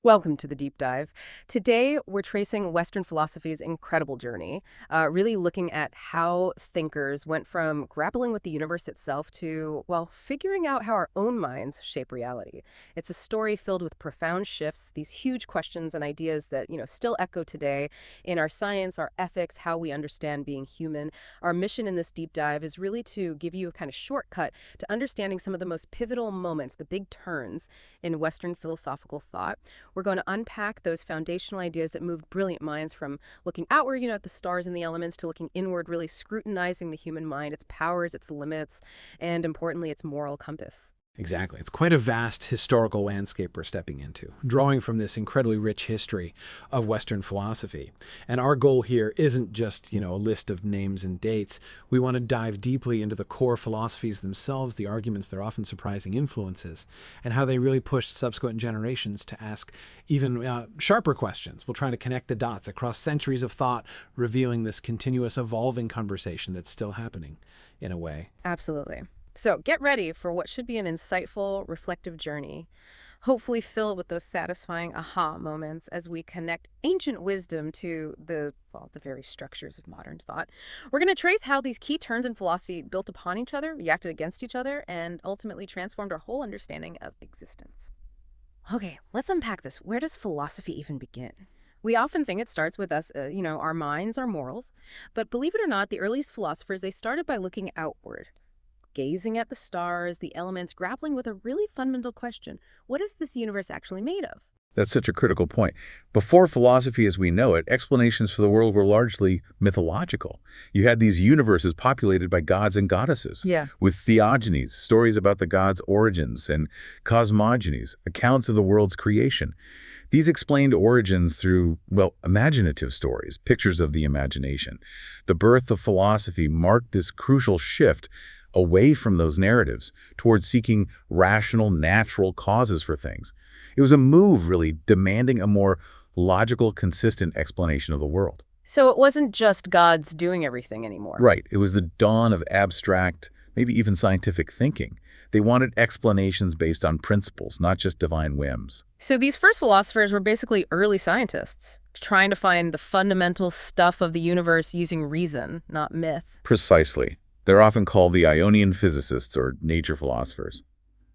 Welcome to the deep dive. Today, we're tracing Western philosophy's incredible journey, really looking at how thinkers went from grappling with the universe itself to, well, figuring out how our own minds shape reality. It's a story filled with profound shifts, these huge questions and ideas that, still echo today in our science, our ethics, how we understand being human. Our mission in this deep dive is really to give you a kind of shortcut to understanding some of the most pivotal moments, the big turns in Western philosophical thought. We're going to unpack those foundational ideas that moved brilliant minds from looking outward, at the stars and the elements, to looking inward, really scrutinizing the human mind, its powers, its limits, and importantly, its moral compass. Exactly. It's quite a vast historical landscape we're stepping into, drawing from this incredibly rich history of Western philosophy. And our goal here isn't just, a list of names and dates. We want to dive deeply into the core philosophies themselves, the arguments, their often surprising influences, and how they really pushed subsequent generations to ask even sharper questions. We'll try to connect the dots across centuries of thought, revealing this continuous evolving conversation that's still happening in a way. Absolutely. So get ready for what should be an insightful, reflective journey, hopefully filled with those satisfying aha moments as we connect ancient wisdom to the very structures of modern thought. We're going to trace how these key turns in philosophy built upon each other, reacted against each other, and ultimately transformed our whole understanding of existence. Okay, let's unpack this. Where does philosophy even begin? We often think it starts with us, our minds, our morals. But believe it or not, the earliest philosophers, they started by looking outward, gazing at the stars, the elements, grappling with a really fundamental question. What is this universe actually made of? That's such a critical point. Before philosophy as we know it, explanations for the world were largely mythological. You had these universes populated by gods and goddesses, with theogonies, stories about the gods' origins, and cosmogonies, accounts of the world's creation. These explained origins through, imaginative stories, pictures of the imagination. The birth of philosophy marked this crucial shift away from those narratives towards seeking rational, natural causes for things. It was a move, really, demanding a more logical, consistent explanation of the world. So it wasn't just gods doing everything anymore. Right. It was the dawn of abstract, maybe even scientific thinking. They wanted explanations based on principles, not just divine whims. So these first philosophers were basically early scientists, trying to find the fundamental stuff of the universe using reason, not myth. Precisely. They're often called the Ionian physicists or nature philosophers.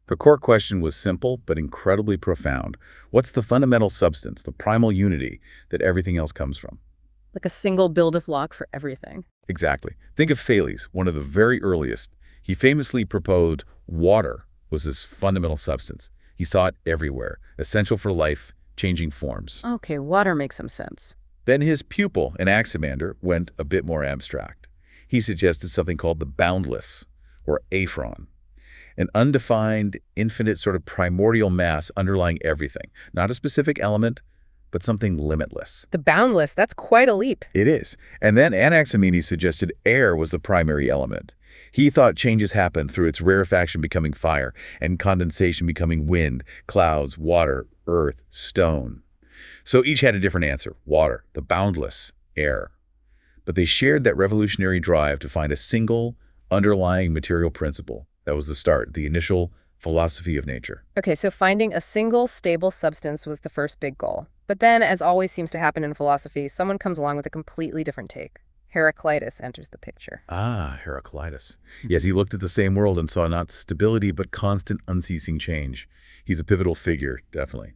The core question was simple but incredibly profound. What's the fundamental substance, the primal unity that everything else comes from? Like a single building block for everything. Exactly. Think of Thales, one of the very earliest. He famously proposed water was this fundamental substance. He saw it everywhere, essential for life, changing forms. Okay, water makes some sense. Then his pupil, Anaximander, went a bit more abstract. He suggested something called the boundless, or aphron, an undefined, infinite sort of primordial mass underlying everything. Not a specific element, but something limitless. The boundless, that's quite a leap. It is. And then Anaximenes suggested air was the primary element. He thought changes happened through its rarefaction becoming fire, and condensation becoming wind, clouds, water, earth, stone. So each had a different answer: water, the boundless, air. But they shared that revolutionary drive to find a single, underlying material principle. That was the start, the initial philosophy of nature. Okay, so finding a single, stable substance was the first big goal. But then, as always seems to happen in philosophy, someone comes along with a completely different take. Heraclitus enters the picture. Ah, Heraclitus. Yes, he looked at the same world and saw not stability, but constant, unceasing change. He's a pivotal figure, definitely.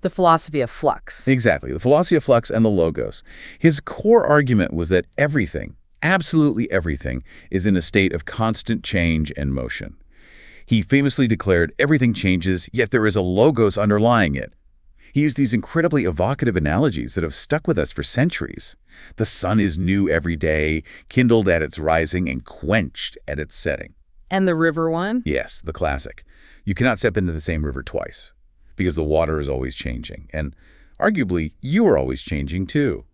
The philosophy of flux. Exactly, the philosophy of flux and the logos. His core argument was that everything, absolutely everything, is in a state of constant change and motion. He famously declared, everything changes, yet there is a logos underlying it. He used these incredibly evocative analogies that have stuck with us for centuries. The sun is new every day, kindled at its rising and quenched at its setting. And the river one? Yes, the classic. You cannot step into the same river twice, because the water is always changing. And arguably, you are always changing too.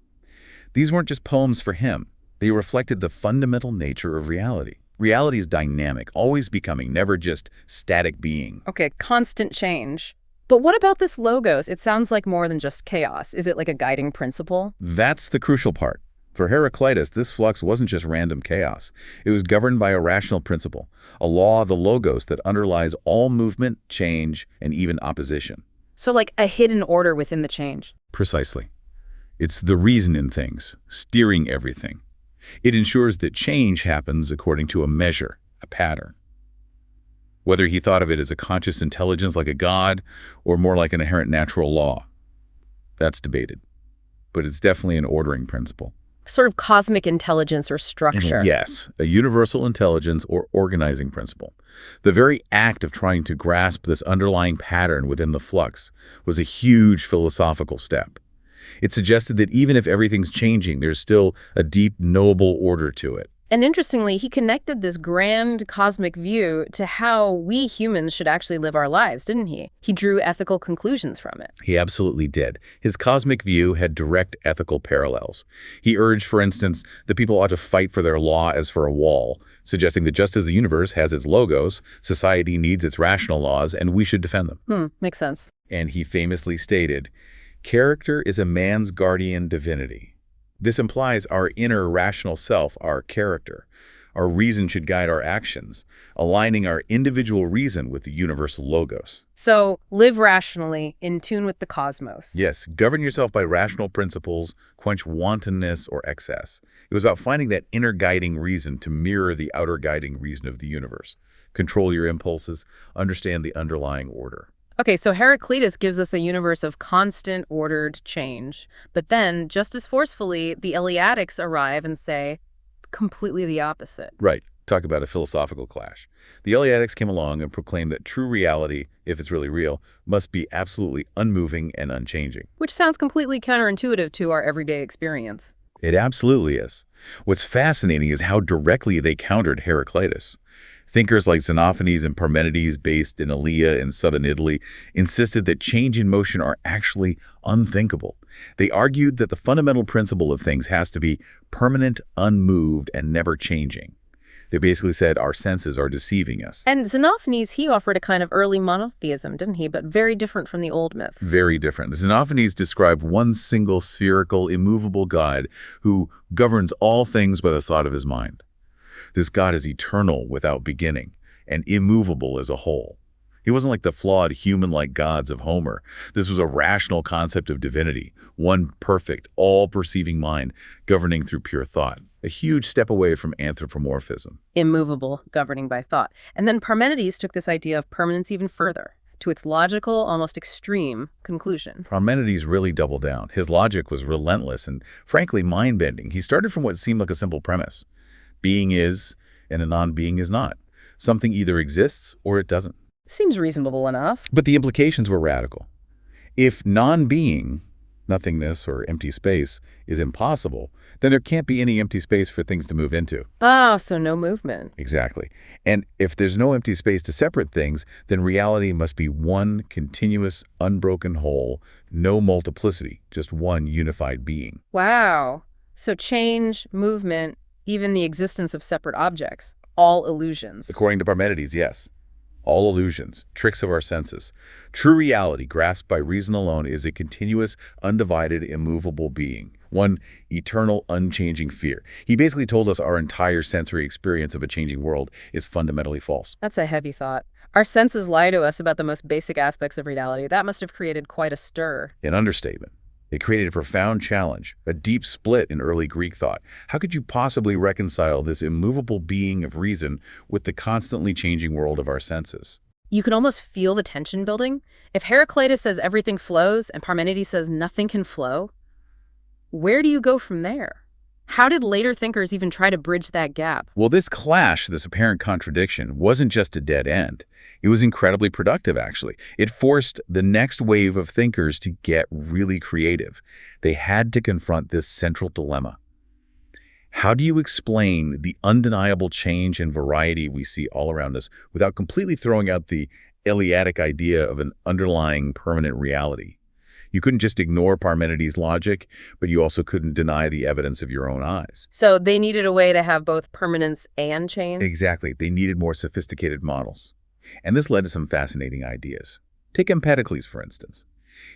These weren't just poems for him. They reflected the fundamental nature of reality. Reality is dynamic, always becoming, never just static being. Okay, constant change. But what about this logos? It sounds like more than just chaos. Is it like a guiding principle? That's the crucial part. For Heraclitus, this flux wasn't just random chaos. It was governed by a rational principle, a law of the logos that underlies all movement, change, and even opposition. So like a hidden order within the change. Precisely. It's the reason in things, steering everything. It ensures that change happens according to a measure, a pattern. Whether he thought of it as a conscious intelligence like a god or more like an inherent natural law, that's debated. But it's definitely an ordering principle. Sort of cosmic intelligence or structure. Yes, a universal intelligence or organizing principle. The very act of trying to grasp this underlying pattern within the flux was a huge philosophical step. It suggested that even if everything's changing, there's still a deep, knowable order to it. And interestingly, he connected this grand cosmic view to how we humans should actually live our lives, didn't he? He drew ethical conclusions from it. He absolutely did. His cosmic view had direct ethical parallels. He urged, for instance, that people ought to fight for their law as for a wall, suggesting that just as the universe has its logos, society needs its rational laws, and we should defend them. Makes sense. And he famously stated, "Character is a man's guardian divinity." This implies our inner rational self, our character. Our reason should guide our actions, aligning our individual reason with the universal logos. So live rationally, in tune with the cosmos. Yes, govern yourself by rational principles, quench wantonness or excess. It was about finding that inner guiding reason to mirror the outer guiding reason of the universe. Control your impulses, understand the underlying order. Okay, so Heraclitus gives us a universe of constant, ordered change. But then, just as forcefully, the Eleatics arrive and say completely the opposite. Right. Talk about a philosophical clash. The Eleatics came along and proclaimed that true reality, if it's really real, must be absolutely unmoving and unchanging. Which sounds completely counterintuitive to our everyday experience. It absolutely is. What's fascinating is how directly they countered Heraclitus. Thinkers like Xenophanes and Parmenides, based in Aelia in southern Italy, insisted that change and motion are actually unthinkable. They argued that the fundamental principle of things has to be permanent, unmoved, and never changing. They basically said our senses are deceiving us. And Xenophanes, he offered a kind of early monotheism, didn't he? But very different from the old myths. Very different. Xenophanes described one single spherical, immovable God who governs all things by the thought of his mind. This God is eternal without beginning and immovable as a whole. He wasn't like the flawed human-like gods of Homer. This was a rational concept of divinity, one perfect, all-perceiving mind governing through pure thought. A huge step away from anthropomorphism. Immovable, governing by thought. And then Parmenides took this idea of permanence even further, to its logical, almost extreme conclusion. Parmenides really doubled down. His logic was relentless and, frankly, mind-bending. He started from what seemed like a simple premise. Being is, and a non-being is not. Something either exists or it doesn't. Seems reasonable enough. But the implications were radical. If non-being, nothingness or empty space, is impossible, then there can't be any empty space for things to move into. Ah, so no movement. Exactly. And if there's no empty space to separate things, then reality must be one continuous, unbroken whole, no multiplicity, just one unified being. Wow. So change, movement, even the existence of separate objects, all illusions. According to Parmenides, yes. All illusions, tricks of our senses. True reality, grasped by reason alone, is a continuous, undivided, immovable being. One eternal, unchanging fear. He basically told us our entire sensory experience of a changing world is fundamentally false. That's a heavy thought. Our senses lie to us about the most basic aspects of reality. That must have created quite a stir. An understatement. It created a profound challenge, a deep split in early Greek thought. How could you possibly reconcile this immovable being of reason with the constantly changing world of our senses? You can almost feel the tension building. If Heraclitus says everything flows and Parmenides says nothing can flow, where do you go from there? How did later thinkers even try to bridge that gap? Well, this clash, this apparent contradiction, wasn't just a dead end. It was incredibly productive, actually. It forced the next wave of thinkers to get really creative. They had to confront this central dilemma. How do you explain the undeniable change and variety we see all around us without completely throwing out the Eleatic idea of an underlying permanent reality? You couldn't just ignore Parmenides' logic, but you also couldn't deny the evidence of your own eyes. So they needed a way to have both permanence and change? Exactly. They needed more sophisticated models. And this led to some fascinating ideas. Take Empedocles, for instance.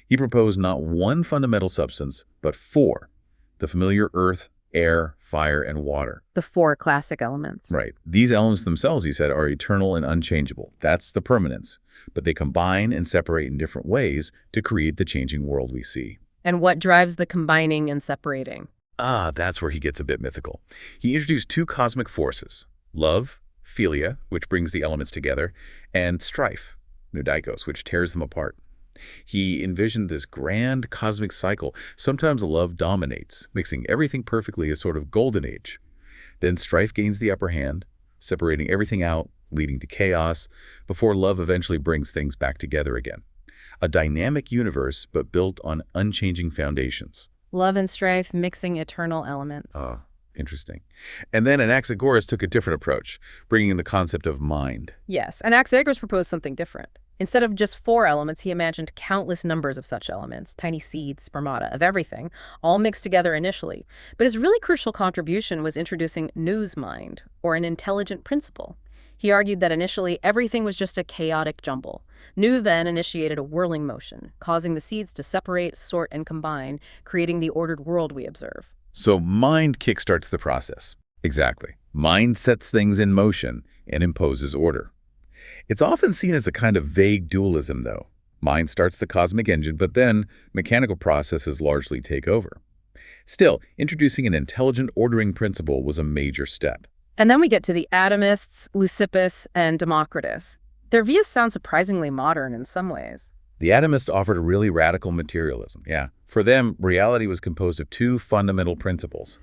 He proposed not one fundamental substance, but four: the familiar earth, air, fire, and water. The four classic elements. Right. These elements themselves, he said, are eternal and unchangeable. That's the permanence. But they combine and separate in different ways to create the changing world we see. And what drives the combining and separating? That's where he gets a bit mythical. He introduced two cosmic forces: love, philia, which brings the elements together, and strife, pneudikos, which tears them apart. He envisioned this grand cosmic cycle. Sometimes love dominates, mixing everything perfectly, a sort of golden age. Then strife gains the upper hand, separating everything out, leading to chaos, before love eventually brings things back together again. A dynamic universe, but built on unchanging foundations. Love and strife mixing eternal elements. Oh, interesting. And then Anaxagoras took a different approach, bringing in the concept of mind. Yes, Anaxagoras proposed something different. Instead of just four elements, he imagined countless numbers of such elements, tiny seeds, spermata, of everything, all mixed together initially. But his really crucial contribution was introducing nous mind, or an intelligent principle. He argued that initially everything was just a chaotic jumble. Nous then initiated a whirling motion, causing the seeds to separate, sort, and combine, creating the ordered world we observe. So mind kickstarts the process. Exactly. Mind sets things in motion and imposes order. It's often seen as a kind of vague dualism, though. Mind starts the cosmic engine, but then mechanical processes largely take over. Still, introducing an intelligent ordering principle was a major step. And then we get to the atomists, Leucippus, and Democritus. Their views sound surprisingly modern in some ways. The atomists offered a really radical materialism. Yeah. For them, reality was composed of two fundamental principles: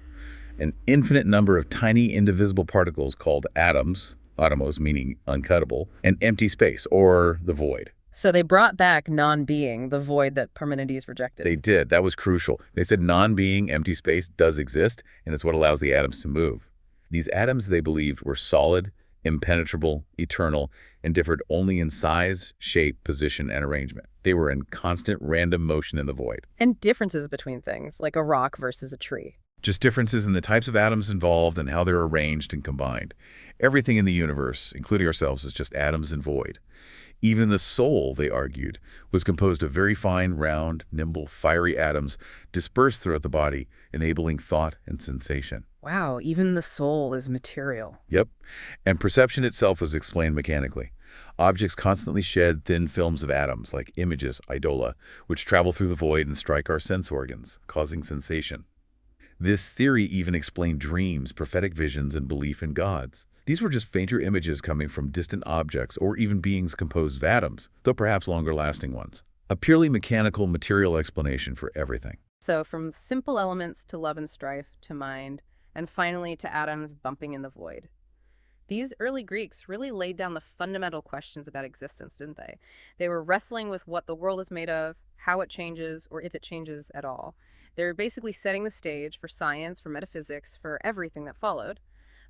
an infinite number of tiny indivisible particles called atoms, atomos meaning uncuttable, and empty space, or the void. So they brought back non-being, the void that Parmenides rejected. They did. That was crucial. They said non-being, empty space, does exist, and it's what allows the atoms to move. These atoms, they believed, were solid, impenetrable, eternal, and differed only in size, shape, position, and arrangement. They were in constant random motion in the void. And differences between things, like a rock versus a tree. Just differences in the types of atoms involved and how they're arranged and combined. Everything in the universe, including ourselves, is just atoms and void. Even the soul, they argued, was composed of very fine, round, nimble, fiery atoms dispersed throughout the body, enabling thought and sensation. Wow, even the soul is material. Yep. And perception itself was explained mechanically. Objects constantly shed thin films of atoms, like images, idola, which travel through the void and strike our sense organs, causing sensation. This theory even explained dreams, prophetic visions, and belief in gods. These were just fainter images coming from distant objects or even beings composed of atoms, though perhaps longer-lasting ones. A purely mechanical, material explanation for everything. So from simple elements to love and strife to mind, and finally to atoms bumping in the void. These early Greeks really laid down the fundamental questions about existence, didn't they? They were wrestling with what the world is made of, how it changes, or if it changes at all. They were basically setting the stage for science, for metaphysics, for everything that followed.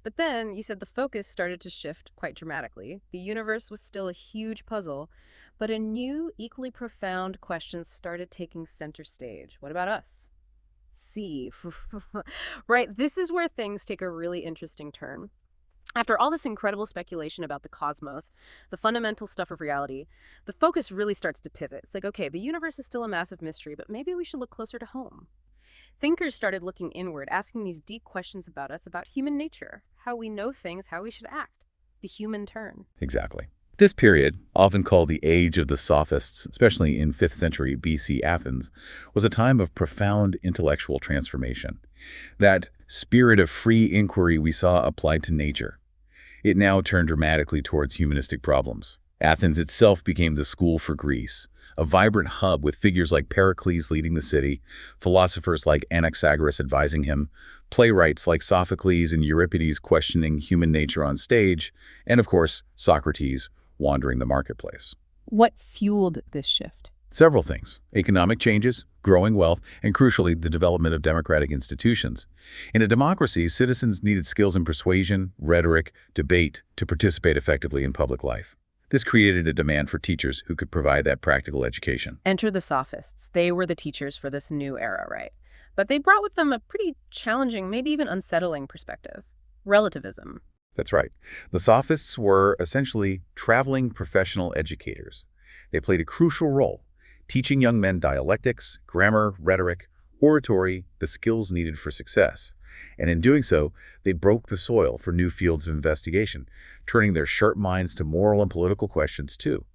But then, you said the focus started to shift quite dramatically. The universe was still a huge puzzle, but a new, equally profound question started taking center stage. What about us? See. Right, this is where things take a really interesting turn. After all this incredible speculation about the cosmos, the fundamental stuff of reality, the focus really starts to pivot. It's like, okay, the universe is still a massive mystery, but maybe we should look closer to home. Thinkers started looking inward, asking these deep questions about us, about human nature, how we know things, how we should act, the human turn. Exactly. This period, often called the Age of the Sophists, especially in 5th century BC Athens, was a time of profound intellectual transformation. That spirit of free inquiry we saw applied to nature. It now turned dramatically towards humanistic problems. Athens itself became the school for Greece, a vibrant hub with figures like Pericles leading the city, philosophers like Anaxagoras advising him, playwrights like Sophocles and Euripides questioning human nature on stage, and of course, Socrates wandering the marketplace. What fueled this shift? Several things: economic changes, growing wealth, and crucially, the development of democratic institutions. In a democracy, citizens needed skills in persuasion, rhetoric, debate to participate effectively in public life. This created a demand for teachers who could provide that practical education. Enter the Sophists. They were the teachers for this new era, right? But they brought with them a pretty challenging, maybe even unsettling perspective: relativism. That's right. The Sophists were essentially traveling professional educators. They played a crucial role, teaching young men dialectics, grammar, rhetoric, oratory, the skills needed for success. And in doing so, they broke the soil for new fields of investigation, turning their sharp minds to moral and political questions too.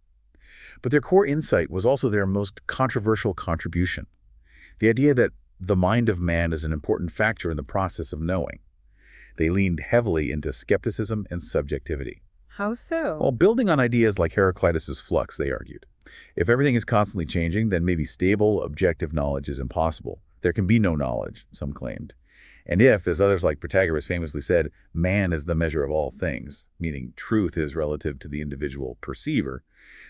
But their core insight was also their most controversial contribution. The idea that the mind of man is an important factor in the process of knowing. They leaned heavily into skepticism and subjectivity. How so? While building on ideas like Heraclitus's flux, they argued. If everything is constantly changing, then maybe stable, objective knowledge is impossible. There can be no knowledge, some claimed. And if, as others like Protagoras famously said, man is the measure of all things, meaning truth is relative to the individual perceiver,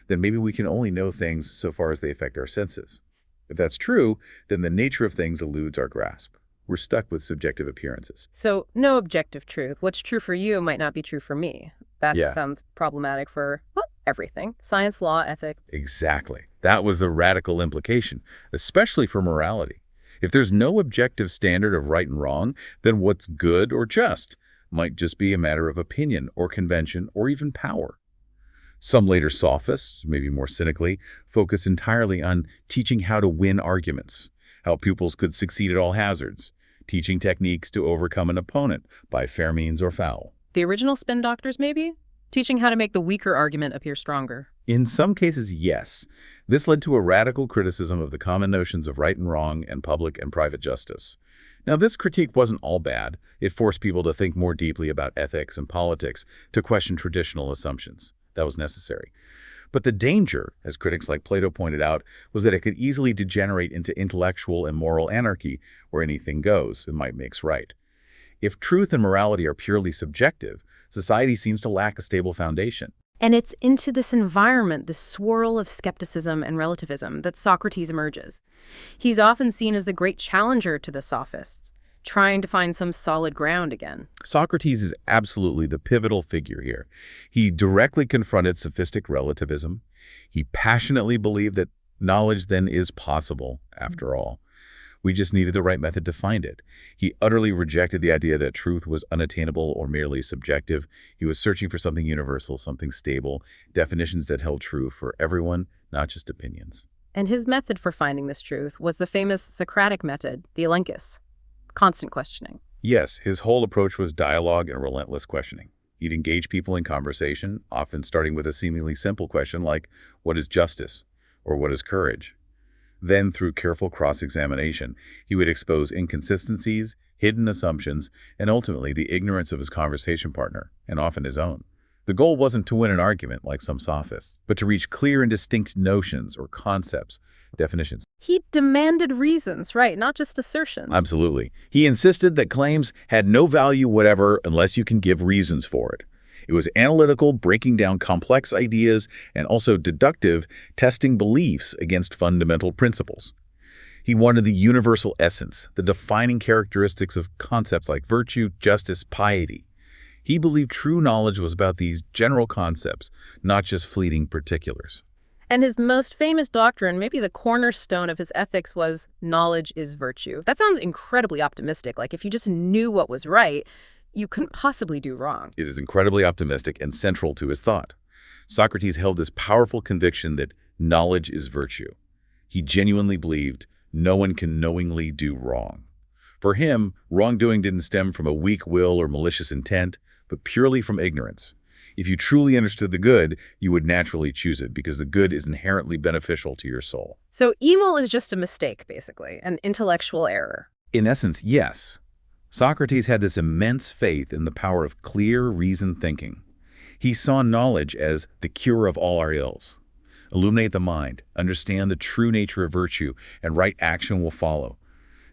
then maybe we can only know things so far as they affect our senses. If that's true, then the nature of things eludes our grasp. We're stuck with subjective appearances. So, no objective truth. What's true for you might not be true for me. That sounds problematic for, well, everything. Science, law, ethics. Exactly. That was the radical implication, especially for morality. If there's no objective standard of right and wrong, then what's good or just might just be a matter of opinion or convention or even power. Some later sophists, maybe more cynically, focused entirely on teaching how to win arguments, how pupils could succeed at all hazards, teaching techniques to overcome an opponent by fair means or foul. The original spin doctors, maybe? Teaching how to make the weaker argument appear stronger. In some cases, yes. This led to a radical criticism of the common notions of right and wrong and public and private justice. Now, this critique wasn't all bad. It forced people to think more deeply about ethics and politics, to question traditional assumptions. That was necessary. But the danger, as critics like Plato pointed out, was that it could easily degenerate into intellectual and moral anarchy, where anything goes and might makes right. If truth and morality are purely subjective, society seems to lack a stable foundation. And it's into this environment, this swirl of skepticism and relativism, that Socrates emerges. He's often seen as the great challenger to the sophists, trying to find some solid ground again. Socrates is absolutely the pivotal figure here. He directly confronted sophistic relativism. He passionately believed that knowledge then is possible, after all. We just needed the right method to find it. He utterly rejected the idea that truth was unattainable or merely subjective. He was searching for something universal, something stable, definitions that held true for everyone, not just opinions. And his method for finding this truth was the famous Socratic method, the elenchus, constant questioning. Yes, his whole approach was dialogue and relentless questioning. He'd engage people in conversation, often starting with a seemingly simple question like, what is justice? Or what is courage? Then, through careful cross-examination, he would expose inconsistencies, hidden assumptions, and ultimately the ignorance of his conversation partner, and often his own. The goal wasn't to win an argument like some sophists, but to reach clear and distinct notions or concepts, definitions. He demanded reasons, right, not just assertions. Absolutely. He insisted that claims had no value whatever unless you can give reasons for it. It was analytical, breaking down complex ideas, and also deductive, testing beliefs against fundamental principles. He wanted the universal essence, the defining characteristics of concepts like virtue, justice, piety. He believed true knowledge was about these general concepts, not just fleeting particulars. And his most famous doctrine, maybe the cornerstone of his ethics, was knowledge is virtue. That sounds incredibly optimistic. Like if you just knew what was right, you couldn't possibly do wrong. It is incredibly optimistic and central to his thought. Socrates held this powerful conviction that knowledge is virtue. He genuinely believed no one can knowingly do wrong. For him, wrongdoing didn't stem from a weak will or malicious intent, but purely from ignorance. If you truly understood the good, you would naturally choose it because the good is inherently beneficial to your soul. So evil is just a mistake, basically, an intellectual error. In essence, yes. Socrates had this immense faith in the power of clear, reasoned thinking. He saw knowledge as the cure of all our ills. Illuminate the mind, understand the true nature of virtue, and right action will follow.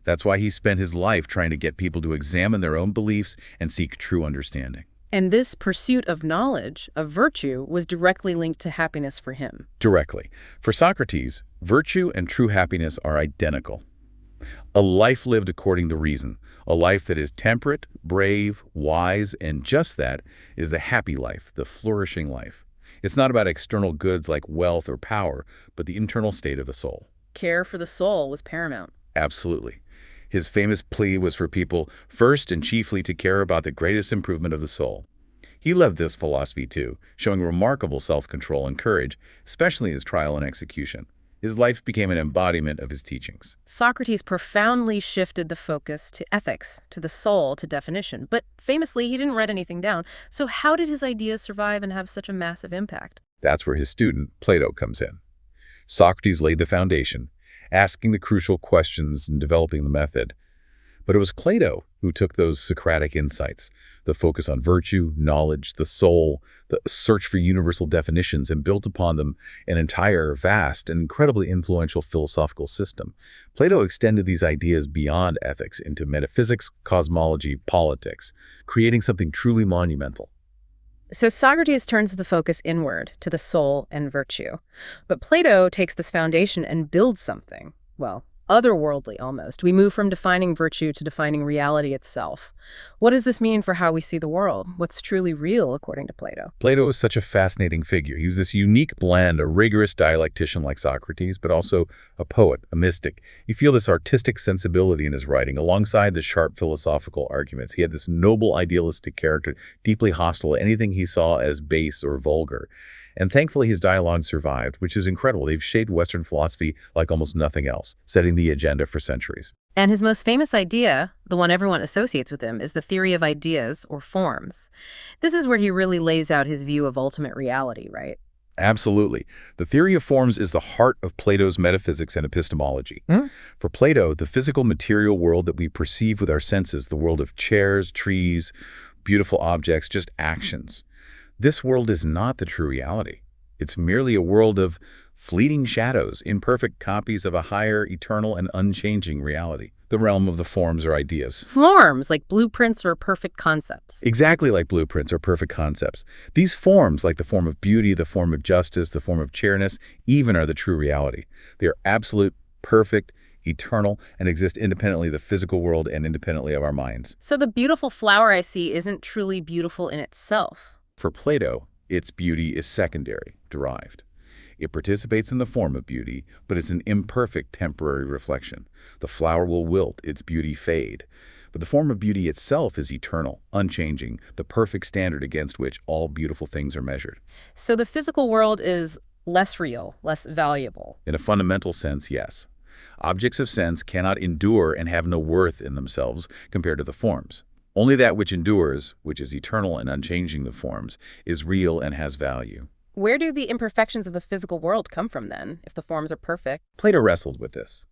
That's why he spent his life trying to get people to examine their own beliefs and seek true understanding. And this pursuit of knowledge, of virtue, was directly linked to happiness for him. Directly. For Socrates, virtue and true happiness are identical. A life lived according to reason, a life that is temperate, brave, wise, and just that is the happy life, the flourishing life. It's not about external goods like wealth or power, but the internal state of the soul. Care for the soul was paramount. Absolutely. His famous plea was for people first and chiefly to care about the greatest improvement of the soul. He lived this philosophy too, showing remarkable self-control and courage, especially in his trial and execution. His life became an embodiment of his teachings. Socrates profoundly shifted the focus to ethics, to the soul, to definition. But famously, he didn't write anything down. So how did his ideas survive and have such a massive impact? That's where his student, Plato, comes in. Socrates laid the foundation, asking the crucial questions and developing the method. But it was Plato who took those Socratic insights, the focus on virtue, knowledge, the soul, the search for universal definitions, and built upon them an entire, vast, and incredibly influential philosophical system. Plato extended these ideas beyond ethics into metaphysics, cosmology, politics, creating something truly monumental. So Socrates turns the focus inward to the soul and virtue. But Plato takes this foundation and builds something, well, otherworldly almost. We move from defining virtue to defining reality itself. What does this mean for how we see the world? What's truly real, according to Plato? Plato was such a fascinating figure. He was this unique blend, a rigorous dialectician like Socrates, but also a poet, a mystic. You feel this artistic sensibility in his writing, alongside the sharp philosophical arguments. He had this noble idealistic character, deeply hostile to anything he saw as base or vulgar. And thankfully, his dialogue survived, which is incredible. They've shaped Western philosophy like almost nothing else, setting the agenda for centuries. And his most famous idea, the one everyone associates with him, is the theory of ideas, or forms. This is where he really lays out his view of ultimate reality, right? Absolutely. The theory of forms is the heart of Plato's metaphysics and epistemology. For Plato, the physical material world that we perceive with our senses, the world of chairs, trees, beautiful objects, just actions, this world is not the true reality. It's merely a world of fleeting shadows, imperfect copies of a higher, eternal, and unchanging reality, the realm of the forms or ideas. Forms, like blueprints or perfect concepts. Exactly like blueprints or perfect concepts. These forms, like the form of beauty, the form of justice, the form of chairness, even are the true reality. They are absolute, perfect, eternal, and exist independently of the physical world and independently of our minds. So the beautiful flower I see isn't truly beautiful in itself. For Plato, its beauty is secondary, derived. It participates in the form of beauty, but it's an imperfect temporary reflection. The flower will wilt, its beauty fade. But the form of beauty itself is eternal, unchanging, the perfect standard against which all beautiful things are measured. So the physical world is less real, less valuable. In a fundamental sense, yes. Objects of sense cannot endure and have no worth in themselves compared to the forms. Only that which endures, which is eternal and unchanging the forms, is real and has value. Where do the imperfections of the physical world come from then, if the forms are perfect? Plato wrestled with this.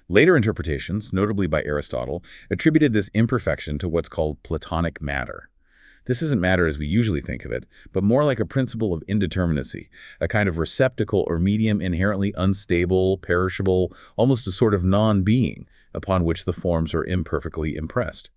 Later interpretations, notably by Aristotle, attributed this imperfection to what's called Platonic matter. This isn't matter as we usually think of it, but more like a principle of indeterminacy, a kind of receptacle or medium inherently unstable, perishable, almost a sort of non-being, upon which the forms are imperfectly impressed.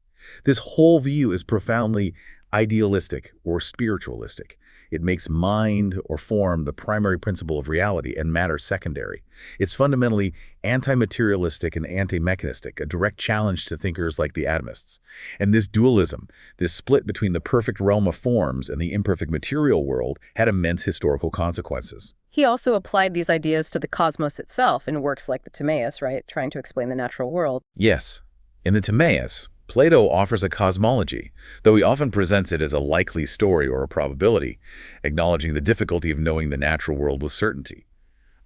This whole view is profoundly idealistic or spiritualistic. It makes mind or form the primary principle of reality and matter secondary. It's fundamentally anti-materialistic and anti-mechanistic, a direct challenge to thinkers like the atomists. And this dualism, this split between the perfect realm of forms and the imperfect material world, had immense historical consequences. He also applied these ideas to the cosmos itself in works like the Timaeus, right, trying to explain the natural world. Yes. In the Timaeus, Plato offers a cosmology, though he often presents it as a likely story or a probability, acknowledging the difficulty of knowing the natural world with certainty.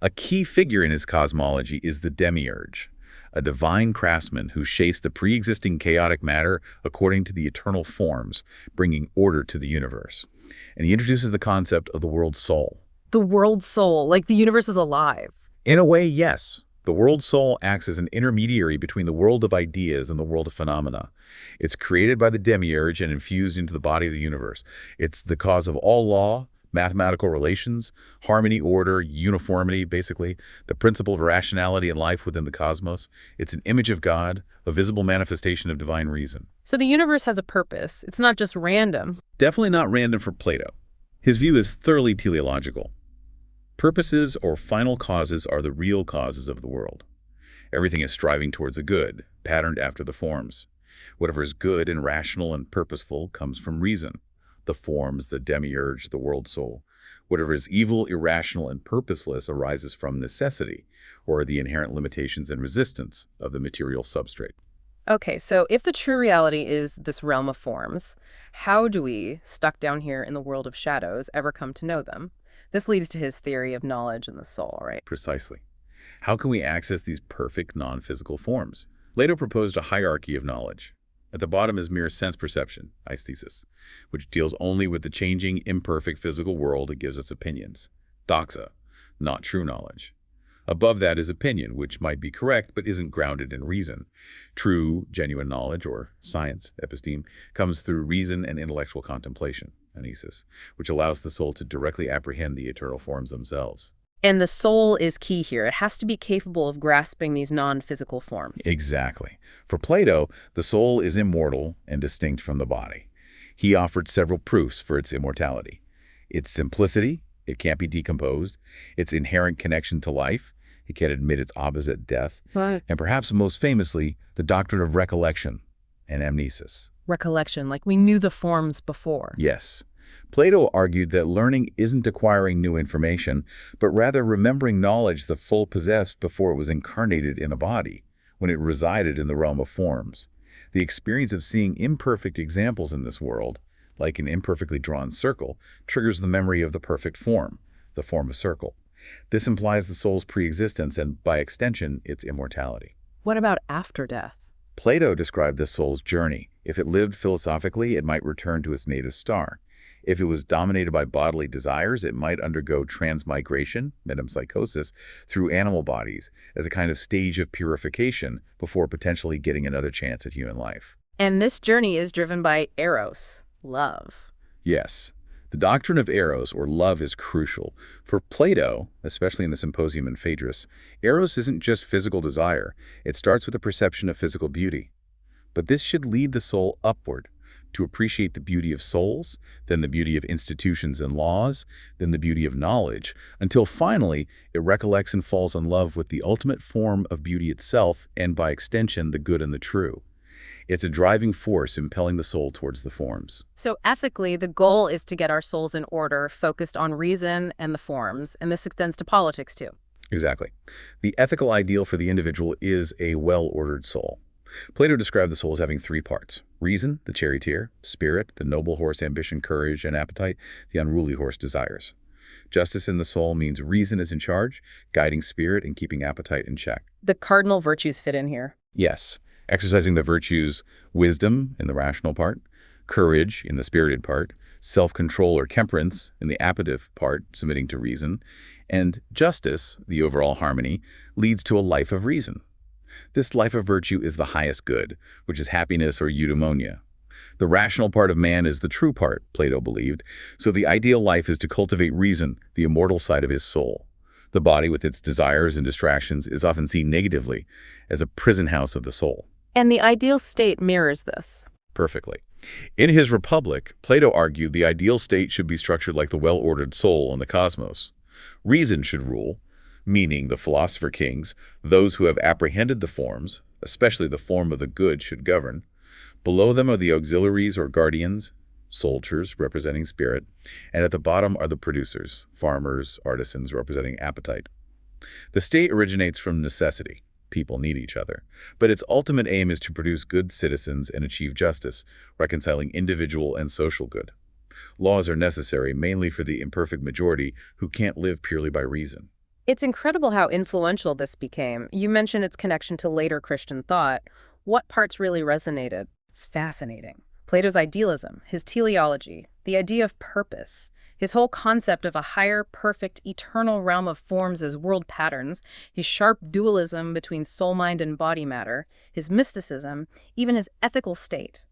A key figure in his cosmology is the demiurge, a divine craftsman who shapes the pre-existing chaotic matter according to the eternal forms, bringing order to the universe. And he introduces the concept of the world soul. The world soul, like the universe is alive. In a way, yes. The world soul acts as an intermediary between the world of ideas and the world of phenomena. It's created by the demiurge and infused into the body of the universe. It's the cause of all law, mathematical relations, harmony, order, uniformity, basically, the principle of rationality and life within the cosmos. It's an image of God, a visible manifestation of divine reason. So the universe has a purpose. It's not just random. Definitely not random for Plato. His view is thoroughly teleological. Purposes or final causes are the real causes of the world. Everything is striving towards a good, patterned after the forms. Whatever is good and rational and purposeful comes from reason. The forms, the demiurge, the world soul. Whatever is evil, irrational, and purposeless arises from necessity, or the inherent limitations and resistance of the material substrate. Okay, so if the true reality is this realm of forms, how do we, stuck down here in the world of shadows, ever come to know them? This leads to his theory of knowledge and the soul, right? Precisely. How can we access these perfect non-physical forms? Plato proposed a hierarchy of knowledge. At the bottom is mere sense perception, aesthesis, which deals only with the changing, imperfect physical world and gives us opinions. Doxa, not true knowledge. Above that is opinion, which might be correct but isn't grounded in reason. True, genuine knowledge, or science, episteme, comes through reason and intellectual contemplation, anesis, which allows the soul to directly apprehend the eternal forms themselves. And the soul is key here. It has to be capable of grasping these non-physical forms. Exactly. For Plato, the soul is immortal and distinct from the body. He offered several proofs for its immortality. Its simplicity, it can't be decomposed. Its inherent connection to life, it can't admit its opposite, death. Right. And perhaps most famously, the doctrine of recollection and amnesis. Recollection, like we knew the forms before. Yes. Plato argued that learning isn't acquiring new information, but rather remembering knowledge the soul possessed before it was incarnated in a body, when it resided in the realm of forms. The experience of seeing imperfect examples in this world, like an imperfectly drawn circle, triggers the memory of the perfect form, the form of circle. This implies the soul's preexistence and, by extension, its immortality. What about after death? Plato described the soul's journey. If it lived philosophically, it might return to its native star. If it was dominated by bodily desires, it might undergo transmigration, metempsychosis, through animal bodies as a kind of stage of purification before potentially getting another chance at human life. And this journey is driven by eros, love. Yes. The doctrine of eros, or love, is crucial. For Plato, especially in the Symposium and Phaedrus, eros isn't just physical desire. It starts with a perception of physical beauty. But this should lead the soul upward, to appreciate the beauty of souls, then the beauty of institutions and laws, then the beauty of knowledge, until finally it recollects and falls in love with the ultimate form of beauty itself, and by extension, the good and the true. It's a driving force impelling the soul towards the forms. So ethically, the goal is to get our souls in order, focused on reason and the forms, and this extends to politics too. Exactly. The ethical ideal for the individual is a well-ordered soul. Plato described the soul as having three parts: reason, the charioteer; spirit, the noble horse, ambition, courage, and appetite; the unruly horse, desires. Justice in the soul means reason is in charge, guiding spirit and keeping appetite in check. The cardinal virtues fit in here. Yes, exercising the virtues: wisdom in the rational part, courage in the spirited part, self-control or temperance in the appetitive part, submitting to reason, and justice, the overall harmony, leads to a life of reason. This life of virtue is the highest good, which is happiness or eudaimonia. The rational part of man is the true part, Plato believed, so the ideal life is to cultivate reason, the immortal side of his soul. The body, with its desires and distractions, is often seen negatively as a prison house of the soul. And the ideal state mirrors this. Perfectly. In his Republic, Plato argued the ideal state should be structured like the well-ordered soul in the cosmos. Reason should rule, meaning the philosopher kings, those who have apprehended the forms, especially the form of the good, should govern. Below them are the auxiliaries or guardians, soldiers representing spirit, and at the bottom are the producers, farmers, artisans representing appetite. The state originates from necessity. People need each other. But its ultimate aim is to produce good citizens and achieve justice, reconciling individual and social good. Laws are necessary mainly for the imperfect majority who can't live purely by reason. It's incredible how influential this became. You mentioned its connection to later Christian thought. What parts really resonated? It's fascinating. Plato's idealism, his teleology, the idea of purpose, his whole concept of a higher, perfect, eternal realm of forms as world patterns, his sharp dualism between soul, mind, and body matter, his mysticism, even his ethical state.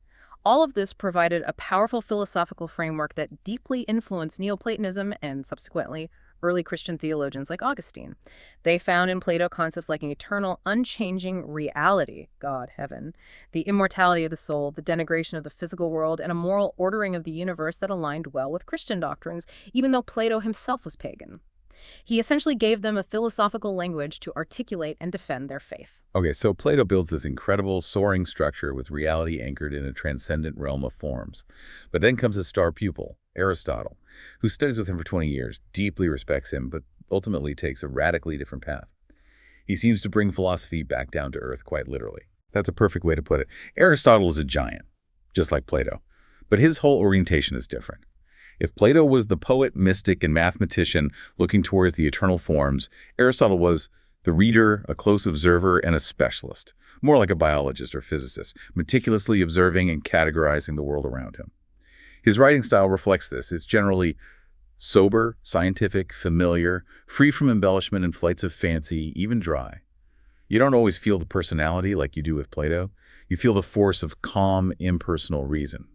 All of this provided a powerful philosophical framework that deeply influenced Neoplatonism and, subsequently, early Christian theologians like Augustine. They found in Plato concepts like an eternal, unchanging reality, God, heaven, the immortality of the soul, the denigration of the physical world, and a moral ordering of the universe that aligned well with Christian doctrines, even though Plato himself was pagan. He essentially gave them a philosophical language to articulate and defend their faith. Okay, so Plato builds this incredible, soaring structure with reality anchored in a transcendent realm of forms. But then comes his star pupil, Aristotle, who studies with him for 20 years, deeply respects him, but ultimately takes a radically different path. He seems to bring philosophy back down to earth, quite literally. That's a perfect way to put it. Aristotle is a giant, just like Plato, but his whole orientation is different. If Plato was the poet, mystic, and mathematician looking towards the eternal forms, Aristotle was The reader, a close observer, and a specialist, more like a biologist or physicist, meticulously observing and categorizing the world around him. His writing style reflects this. It's generally sober, scientific, familiar, free from embellishment and flights of fancy, even dry. You don't always feel the personality like you do with Plato. You feel the force of calm, impersonal reason.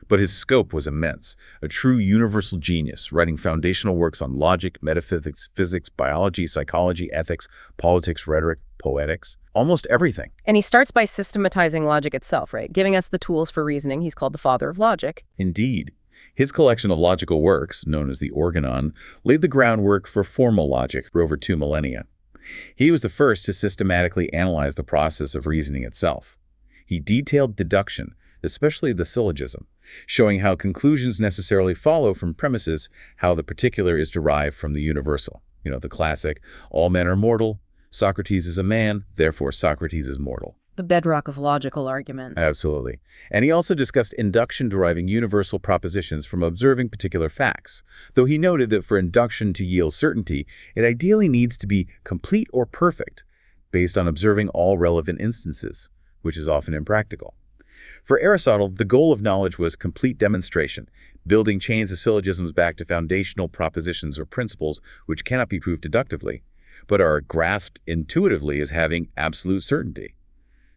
But his scope was immense, a true universal genius, writing foundational works on logic, metaphysics, physics, biology, psychology, ethics, politics, rhetoric, poetics, almost everything. And he starts by systematizing logic itself, right? Giving us the tools for reasoning. He's called the father of logic. Indeed. His collection of logical works, known as the Organon, laid the groundwork for formal logic for over 2 millennia. He was the first to systematically analyze the process of reasoning itself. He detailed deduction, especially the syllogism, showing how conclusions necessarily follow from premises, how the particular is derived from the universal. You know, the classic, all men are mortal, Socrates is a man, therefore Socrates is mortal. The bedrock of logical argument. Absolutely. And he also discussed induction deriving universal propositions from observing particular facts, though he noted that for induction to yield certainty, it ideally needs to be complete or perfect, based on observing all relevant instances, which is often impractical. For Aristotle, the goal of knowledge was complete demonstration, building chains of syllogisms back to foundational propositions or principles which cannot be proved deductively, but are grasped intuitively as having absolute certainty.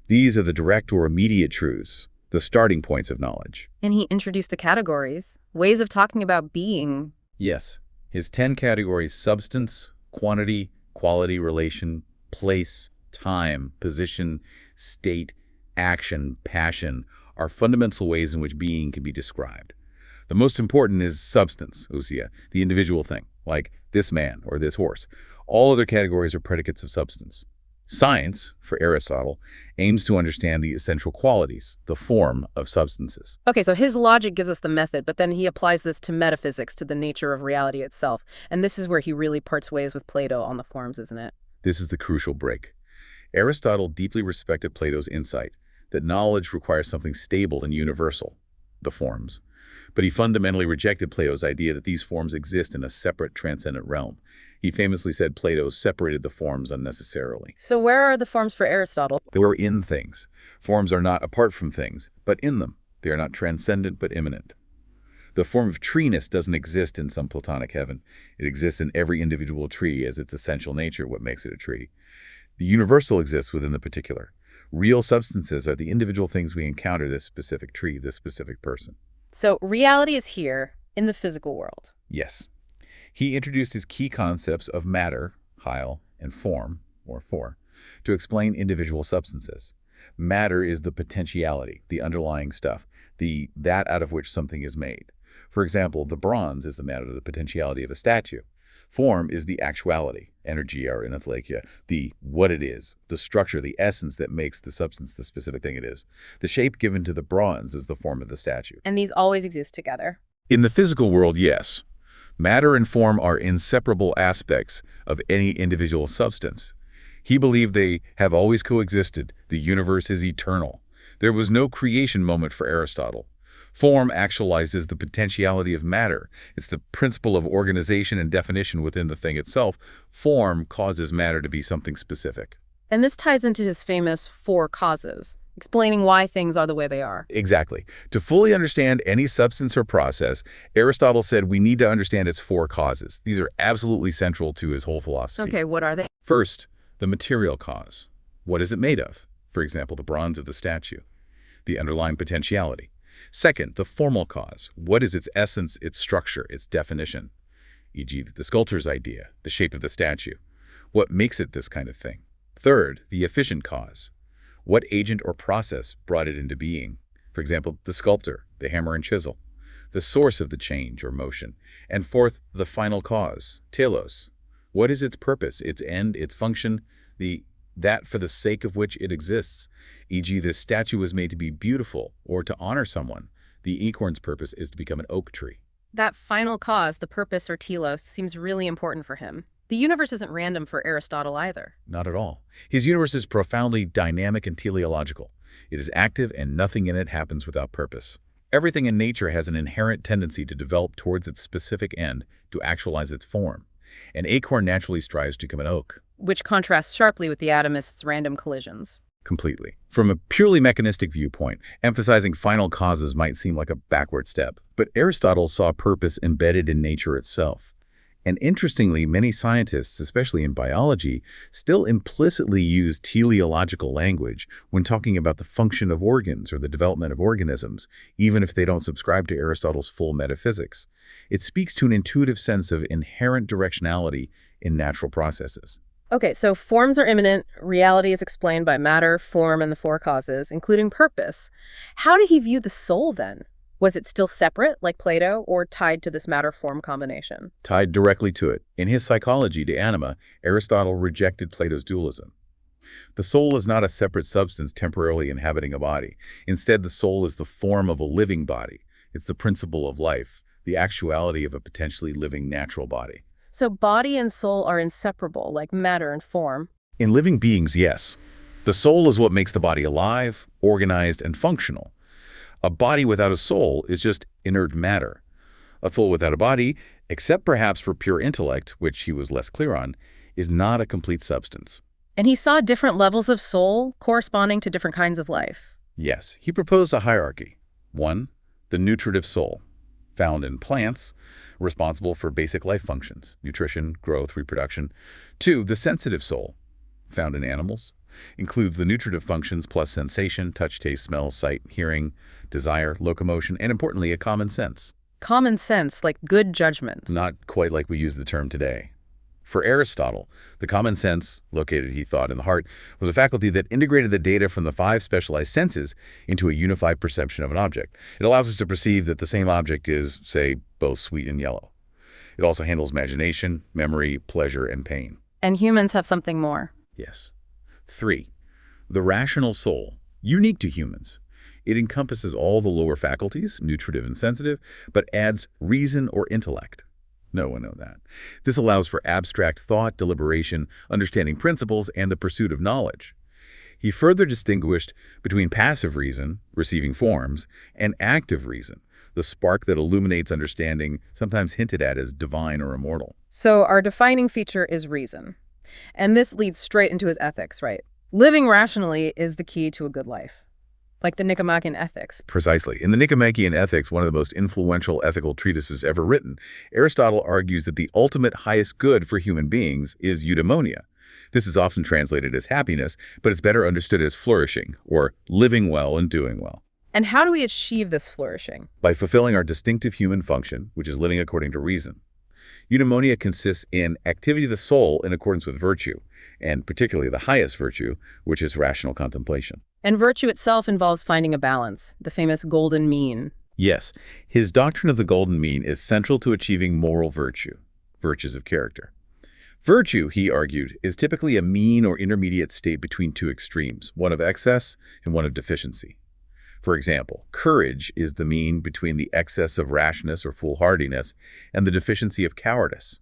These are the direct or immediate truths, the starting points of knowledge. And he introduced the categories, ways of talking about being. Yes, his 10 categories: substance, quantity, quality, relation, place, time, position, state, action, passion, are fundamental ways in which being can be described. The most important is substance, ousia, the individual thing, like this man or this horse. All other categories are predicates of substance. Science, for Aristotle, aims to understand the essential qualities, the form of substances. Okay, so his logic gives us the method, but then he applies this to metaphysics, to the nature of reality itself. And this is where he really parts ways with Plato on the forms, isn't it? This is the crucial break. Aristotle deeply respected Plato's insight that knowledge requires something stable and universal, the forms. But he fundamentally rejected Plato's idea that these forms exist in a separate transcendent realm. He famously said Plato separated the forms unnecessarily. So where are the forms for Aristotle? They are in things. Forms are not apart from things, but in them. They are not transcendent, but immanent. The form of treeness doesn't exist in some Platonic heaven. It exists in every individual tree as its essential nature, what makes it a tree. The universal exists within the particular. Real substances are the individual things we encounter, this specific tree, this specific person. So reality is here in the physical world. Yes. He introduced his key concepts of matter, heil, and form, or for, to explain individual substances. Matter is the potentiality, the underlying stuff, that out of which something is made. For example, the bronze is the matter, the potentiality of a statue. Form is the actuality, energy or enthelekia, the what it is, the structure, the essence that makes the substance the specific thing it is. The shape given to the bronze is the form of the statue. And these always exist together. In the physical world, yes. Matter and form are inseparable aspects of any individual substance. He believed they have always coexisted. The universe is eternal. There was no creation moment for Aristotle. Form actualizes the potentiality of matter. It's the principle of organization and definition within the thing itself. Form causes matter to be something specific. And this ties into his famous 4 causes, explaining why things are the way they are. Exactly. To fully understand any substance or process, Aristotle said we need to understand its 4 causes. These are absolutely central to his whole philosophy. Okay, what are they? First, the material cause. What is it made of? For example, the bronze of the statue. The underlying potentiality. Second, the formal cause. What is its essence, its structure, its definition? E.g., the sculptor's idea, the shape of the statue. What makes it this kind of thing? Third, the efficient cause. What agent or process brought it into being? For example, the sculptor, the hammer and chisel. The source of the change or motion. And fourth, the final cause, telos. What is its purpose, its end, its function, that for the sake of which it exists? E.g., this statue was made to be beautiful or to honor someone. The acorn's purpose is to become an oak tree. That final cause, the purpose or telos, seems really important for him. The universe isn't random for Aristotle either. Not at all. His universe is profoundly dynamic and teleological. It is active and nothing in it happens without purpose. Everything in nature has an inherent tendency to develop towards its specific end, to actualize its form. An acorn naturally strives to become an oak. which contrasts sharply with the atomists' random collisions. Completely. From a purely mechanistic viewpoint, emphasizing final causes might seem like a backward step, but Aristotle saw purpose embedded in nature itself. And interestingly, many scientists, especially in biology, still implicitly use teleological language when talking about the function of organs or the development of organisms, even if they don't subscribe to Aristotle's full metaphysics. It speaks to an intuitive sense of inherent directionality in natural processes. Okay, so forms are immanent, reality is explained by matter, form, and the four causes, including purpose. How did he view the soul then? Was it still separate, like Plato, or tied to this matter-form combination? Tied directly to it. In his Psychology de Anima, Aristotle rejected Plato's dualism. The soul is not a separate substance temporarily inhabiting a body. Instead, the soul is the form of a living body. It's the principle of life, the actuality of a potentially living natural body. So body and soul are inseparable, like matter and form. In living beings, yes. The soul is what makes the body alive, organized, and functional. A body without a soul is just inert matter. A soul without a body, except perhaps for pure intellect, which he was less clear on, is not a complete substance. And he saw different levels of soul corresponding to different kinds of life. Yes, he proposed a hierarchy. 1, the nutritive soul, found in plants, responsible for basic life functions, nutrition, growth, reproduction. 2, the sensitive soul, found in animals, includes the nutritive functions plus sensation, touch, taste, smell, sight, hearing, desire, locomotion, and importantly, a common sense. Common sense, like good judgment. Not quite like we use the term today. For Aristotle, the common sense, located, he thought, in the heart, was a faculty that integrated the data from the 5 specialized senses into a unified perception of an object. It allows us to perceive that the same object is, say, both sweet and yellow. It also handles imagination, memory, pleasure, and pain. And humans have something more. Yes. 3, the rational soul, unique to humans. It encompasses all the lower faculties, nutritive and sensitive, but adds reason or intellect. No one knows that. This allows for abstract thought, deliberation, understanding principles, and the pursuit of knowledge. He further distinguished between passive reason, receiving forms, and active reason, the spark that illuminates understanding, sometimes hinted at as divine or immortal. So our defining feature is reason. And this leads straight into his ethics, right? Living rationally is the key to a good life. Like the Nicomachean Ethics. Precisely. In the Nicomachean Ethics, one of the most influential ethical treatises ever written, Aristotle argues that the ultimate highest good for human beings is eudaimonia. This is often translated as happiness, but it's better understood as flourishing, or living well and doing well. And how do we achieve this flourishing? By fulfilling our distinctive human function, which is living according to reason. Eudaimonia consists in activity of the soul in accordance with virtue, and particularly the highest virtue, which is rational contemplation. And virtue itself involves finding a balance, the famous golden mean. Yes, his doctrine of the golden mean is central to achieving moral virtue, virtues of character. Virtue, he argued, is typically a mean or intermediate state between 2 extremes, one of excess and one of deficiency. For example, courage is the mean between the excess of rashness or foolhardiness and the deficiency of cowardice.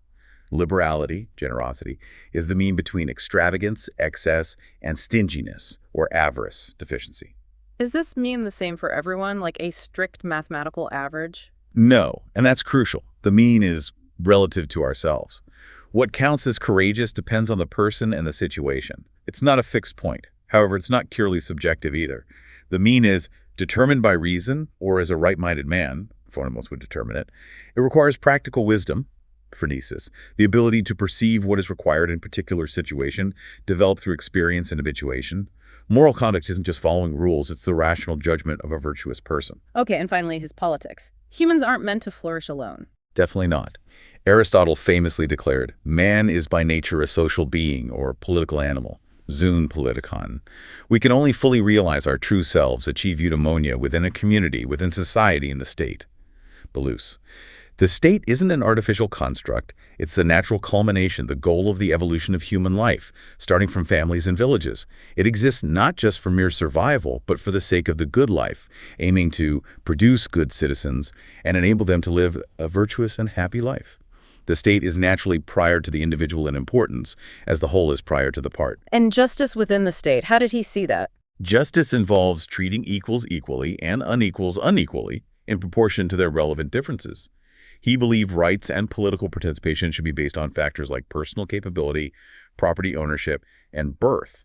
Liberality, generosity, is the mean between extravagance, excess, and stinginess, or avarice, deficiency. Is this mean the same for everyone, like a strict mathematical average? No, and that's crucial. The mean is relative to ourselves. What counts as courageous depends on the person and the situation. It's not a fixed point. However, it's not purely subjective either. The mean is determined by reason, or as a right-minded man, Phonomos would determine it. It requires practical wisdom, phronesis, the ability to perceive what is required in a particular situation, developed through experience and habituation. Moral conduct isn't just following rules, it's the rational judgment of a virtuous person. Okay, and finally, his politics. Humans aren't meant to flourish alone. Definitely not. Aristotle famously declared, man is by nature a social being or political animal. Zoon politikon. We can only fully realize our true selves, achieve eudaimonia within a community, within society and the state. Bellus. The state isn't an artificial construct. It's the natural culmination, the goal of the evolution of human life, starting from families and villages. It exists not just for mere survival, but for the sake of the good life, aiming to produce good citizens and enable them to live a virtuous and happy life. The state is naturally prior to the individual in importance, as the whole is prior to the part. And justice within the state, how did he see that? Justice involves treating equals equally and unequals unequally in proportion to their relevant differences. He believed rights and political participation should be based on factors like personal capability, property ownership, and birth,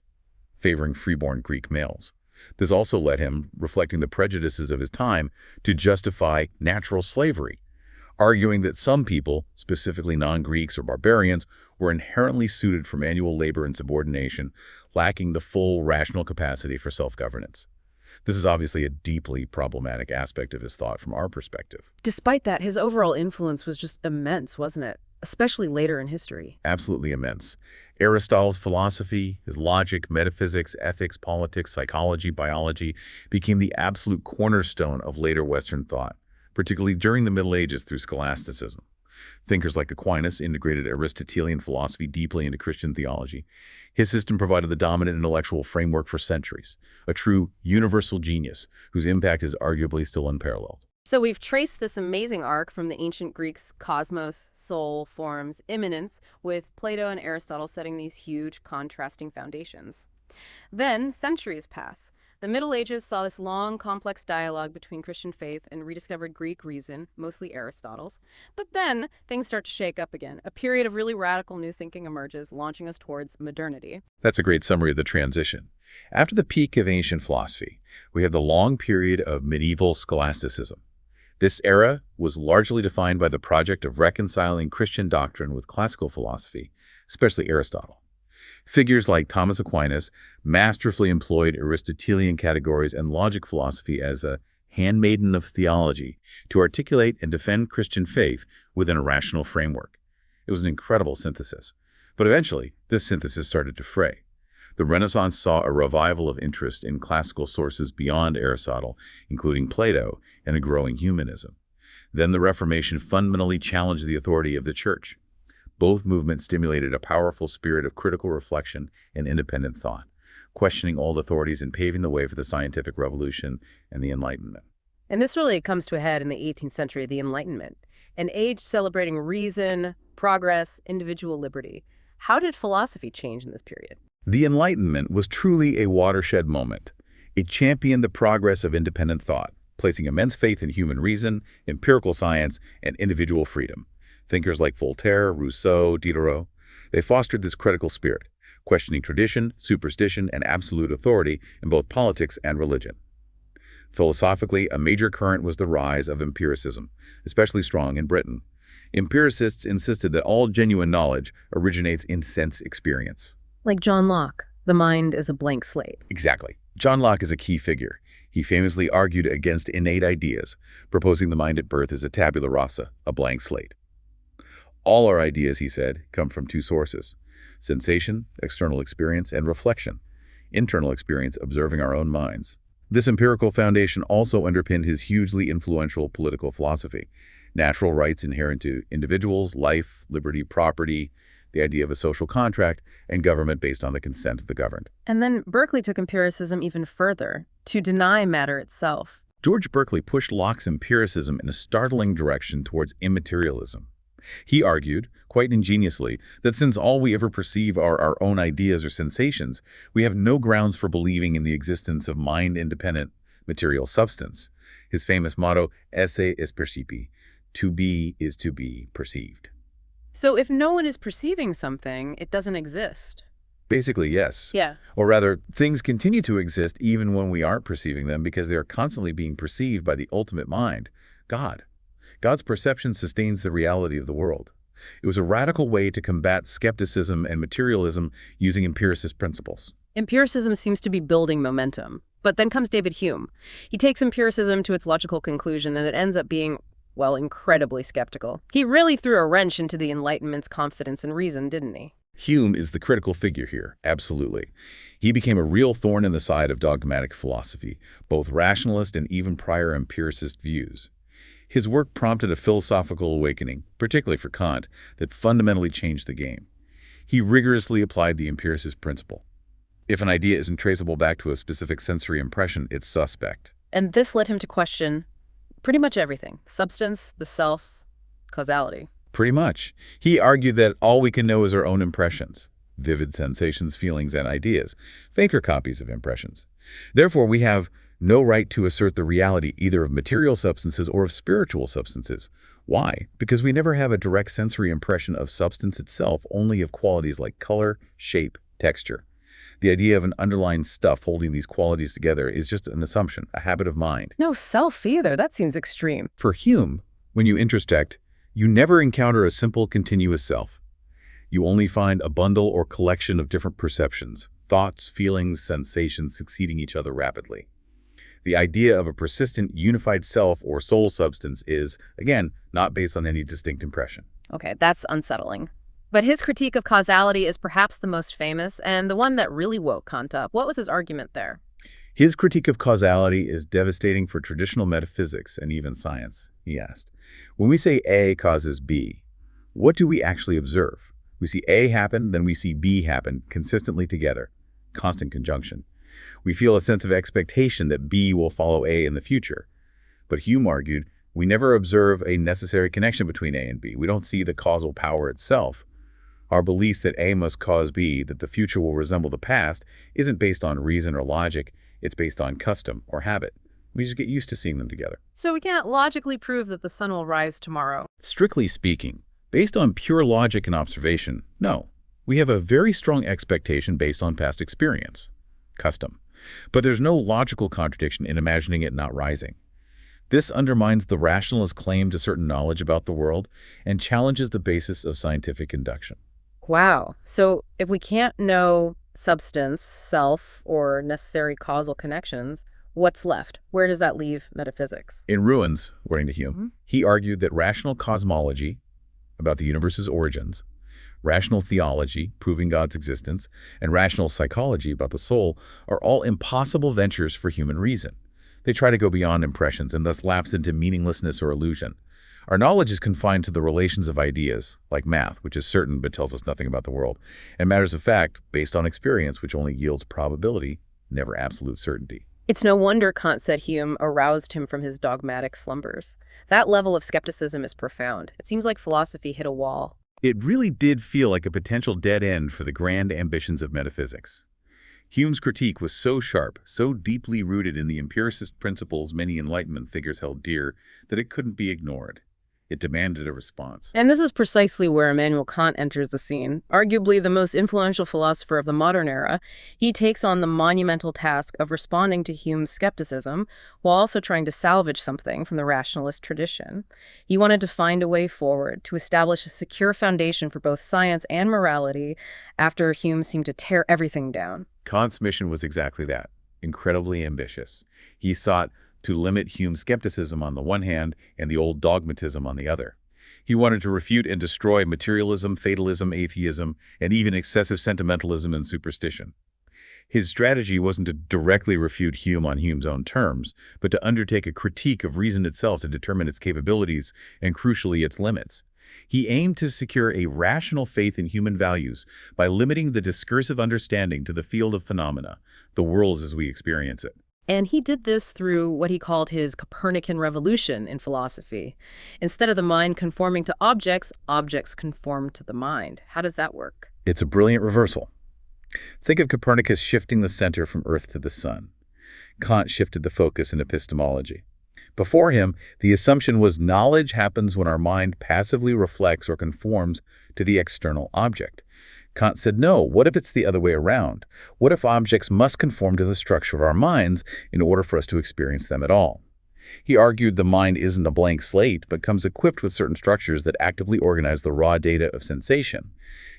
favoring freeborn Greek males. This also led him, reflecting the prejudices of his time, to justify natural slavery, arguing that some people, specifically non-Greeks or barbarians, were inherently suited for manual labor and subordination, lacking the full rational capacity for self-governance. This is obviously a deeply problematic aspect of his thought from our perspective. Despite that, his overall influence was just immense, wasn't it? Especially later in history. Absolutely immense. Aristotle's philosophy, his logic, metaphysics, ethics, politics, psychology, biology became the absolute cornerstone of later Western thought, particularly during the Middle Ages through scholasticism. Thinkers like Aquinas integrated Aristotelian philosophy deeply into Christian theology. His system provided the dominant intellectual framework for centuries, a true universal genius whose impact is arguably still unparalleled. So we've traced this amazing arc from the ancient Greeks' cosmos, soul, forms, immanence, with Plato and Aristotle setting these huge contrasting foundations. Then centuries pass. The Middle Ages saw this long, complex dialogue between Christian faith and rediscovered Greek reason, mostly Aristotle's. But then things start to shake up again. A period of really radical new thinking emerges, launching us towards modernity. That's a great summary of the transition. After the peak of ancient philosophy, we have the long period of medieval scholasticism. This era was largely defined by the project of reconciling Christian doctrine with classical philosophy, especially Aristotle. Figures like Thomas Aquinas masterfully employed Aristotelian categories and logic philosophy as a handmaiden of theology to articulate and defend Christian faith within a rational framework. It was an incredible synthesis. But eventually, this synthesis started to fray. The Renaissance saw a revival of interest in classical sources beyond Aristotle, including Plato, and a growing humanism. Then the Reformation fundamentally challenged the authority of the Church. Both movements stimulated a powerful spirit of critical reflection and independent thought, questioning old authorities and paving the way for the scientific revolution and the Enlightenment. And this really comes to a head in the 18th century, the Enlightenment, an age celebrating reason, progress, individual liberty. How did philosophy change in this period? The Enlightenment was truly a watershed moment. It championed the progress of independent thought, placing immense faith in human reason, empirical science, and individual freedom. Thinkers like Voltaire, Rousseau, Diderot, they fostered this critical spirit, questioning tradition, superstition, and absolute authority in both politics and religion. Philosophically, a major current was the rise of empiricism, especially strong in Britain. Empiricists insisted that all genuine knowledge originates in sense experience. Like John Locke, the mind is a blank slate. Exactly. John Locke is a key figure. He famously argued against innate ideas, proposing the mind at birth is a tabula rasa, a blank slate. All our ideas, he said, come from two sources: sensation, external experience, and reflection, internal experience observing our own minds. This empirical foundation also underpinned his hugely influential political philosophy: natural rights inherent to individuals, life, liberty, property, the idea of a social contract, and government based on the consent of the governed. And then Berkeley took empiricism even further, to deny matter itself. George Berkeley pushed Locke's empiricism in a startling direction towards immaterialism. He argued, quite ingeniously, that since all we ever perceive are our own ideas or sensations, we have no grounds for believing in the existence of mind-independent material substance. His famous motto, esse est percipi, to be is to be perceived. So if no one is perceiving something, it doesn't exist. Basically, yes. Yeah. Or rather, things continue to exist even when we aren't perceiving them because they are constantly being perceived by the ultimate mind, God. God's perception sustains the reality of the world. It was a radical way to combat skepticism and materialism using empiricist principles. Empiricism seems to be building momentum. But then comes David Hume. He takes empiricism to its logical conclusion, and it ends up being, well, incredibly skeptical. He really threw a wrench into the Enlightenment's confidence in reason, didn't he? Hume is the critical figure here, absolutely. He became a real thorn in the side of dogmatic philosophy, both rationalist and even prior empiricist views. His work prompted a philosophical awakening, particularly for Kant, that fundamentally changed the game. He rigorously applied the empiricist principle. If an idea isn't traceable back to a specific sensory impression, it's suspect. And this led him to question pretty much everything: substance, the self, causality. Pretty much. He argued that all we can know is our own impressions, vivid sensations, feelings, and ideas, faker copies of impressions. Therefore, we have No right to assert the reality either of material substances or of spiritual substances. Why? Because we never have a direct sensory impression of substance itself, only of qualities like color, shape, texture. The idea of an underlying stuff holding these qualities together is just an assumption, a habit of mind. No self either. That seems extreme. For Hume, when you introspect, you never encounter a simple continuous self. You only find a bundle or collection of different perceptions, thoughts, feelings, sensations succeeding each other rapidly. The idea of a persistent, unified self or soul substance is, again, not based on any distinct impression. Okay, that's unsettling. But his critique of causality is perhaps the most famous and the one that really woke Kant up. What was his argument there? His critique of causality is devastating for traditional metaphysics and even science, he asked. When we say A causes B, what do we actually observe? We see A happen, then we see B happen, consistently together, constant conjunction. We feel a sense of expectation that B will follow A in the future. But Hume argued, we never observe a necessary connection between A and B. We don't see the causal power itself. Our belief that A must cause B, that the future will resemble the past, isn't based on reason or logic. It's based on custom or habit. We just get used to seeing them together. So we can't logically prove that the sun will rise tomorrow. Strictly speaking, based on pure logic and observation, no. We have a very strong expectation based on past experience, custom. But there's no logical contradiction in imagining it not rising. This undermines the rationalist claim to certain knowledge about the world and challenges the basis of scientific induction. Wow. So if we can't know substance, self, or necessary causal connections, what's left? Where does that leave metaphysics? In Ruins, according to Hume, he argued that rational cosmology, about the universe's origins, rational theology, proving God's existence, and rational psychology about the soul are all impossible ventures for human reason. They try to go beyond impressions and thus lapse into meaninglessness or illusion. Our knowledge is confined to the relations of ideas, like math, which is certain but tells us nothing about the world, and matters of fact, based on experience, which only yields probability, never absolute certainty. It's no wonder Kant said Hume aroused him from his dogmatic slumbers. That level of skepticism is profound. It seems like philosophy hit a wall. It really did feel like a potential dead end for the grand ambitions of metaphysics. Hume's critique was so sharp, so deeply rooted in the empiricist principles many Enlightenment figures held dear, that it couldn't be ignored. It demanded a response. And this is precisely where Immanuel Kant enters the scene. Arguably the most influential philosopher of the modern era, he takes on the monumental task of responding to Hume's skepticism while also trying to salvage something from the rationalist tradition. He wanted to find a way forward, to establish a secure foundation for both science and morality after Hume seemed to tear everything down. Kant's mission was exactly that, incredibly ambitious. He sought to limit Hume's skepticism on the one hand and the old dogmatism on the other. He wanted to refute and destroy materialism, fatalism, atheism, and even excessive sentimentalism and superstition. His strategy wasn't to directly refute Hume on Hume's own terms, but to undertake a critique of reason itself to determine its capabilities and, crucially, its limits. He aimed to secure a rational faith in human values by limiting the discursive understanding to the field of phenomena, the world as we experience it. And he did this through what he called his Copernican revolution in philosophy. Instead of the mind conforming to objects, objects conform to the mind. How does that work? It's a brilliant reversal. Think of Copernicus shifting the center from Earth to the sun. Kant shifted the focus in epistemology. Before him, the assumption was knowledge happens when our mind passively reflects or conforms to the external object. Kant said, no, what if it's the other way around? What if objects must conform to the structure of our minds in order for us to experience them at all? He argued the mind isn't a blank slate, but comes equipped with certain structures that actively organize the raw data of sensation.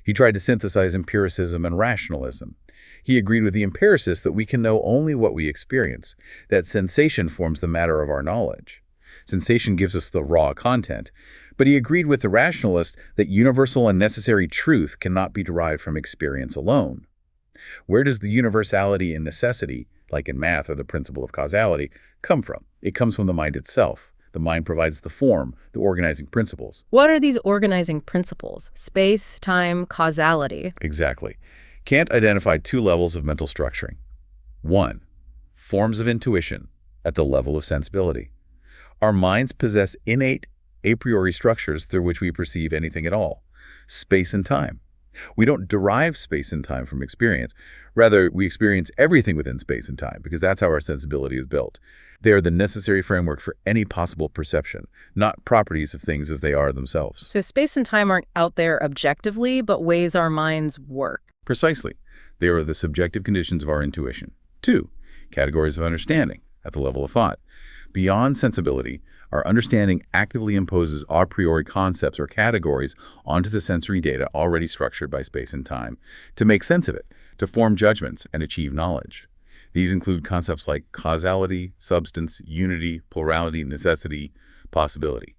He tried to synthesize empiricism and rationalism. He agreed with the empiricist that we can know only what we experience, that sensation forms the matter of our knowledge. Sensation gives us the raw content. But he agreed with the rationalist that universal and necessary truth cannot be derived from experience alone. Where does the universality and necessity, like in math or the principle of causality, come from? It comes from the mind itself. The mind provides the form, the organizing principles. What are these organizing principles? Space, time, causality. Exactly. Kant identified two levels of mental structuring. One, forms of intuition at the level of sensibility. Our minds possess innate a priori structures through which we perceive anything at all, space and time. We don't derive space and time from experience. Rather, we experience everything within space and time because that's how our sensibility is built. They are the necessary framework for any possible perception, not properties of things as they are themselves. So space and time aren't out there objectively, but ways our minds work. Precisely. They are the subjective conditions of our intuition. 2. Categories of understanding at the level of thought. Beyond sensibility, our understanding actively imposes a priori concepts or categories onto the sensory data already structured by space and time to make sense of it, to form judgments and achieve knowledge. These include concepts like causality, substance, unity, plurality, necessity, possibility.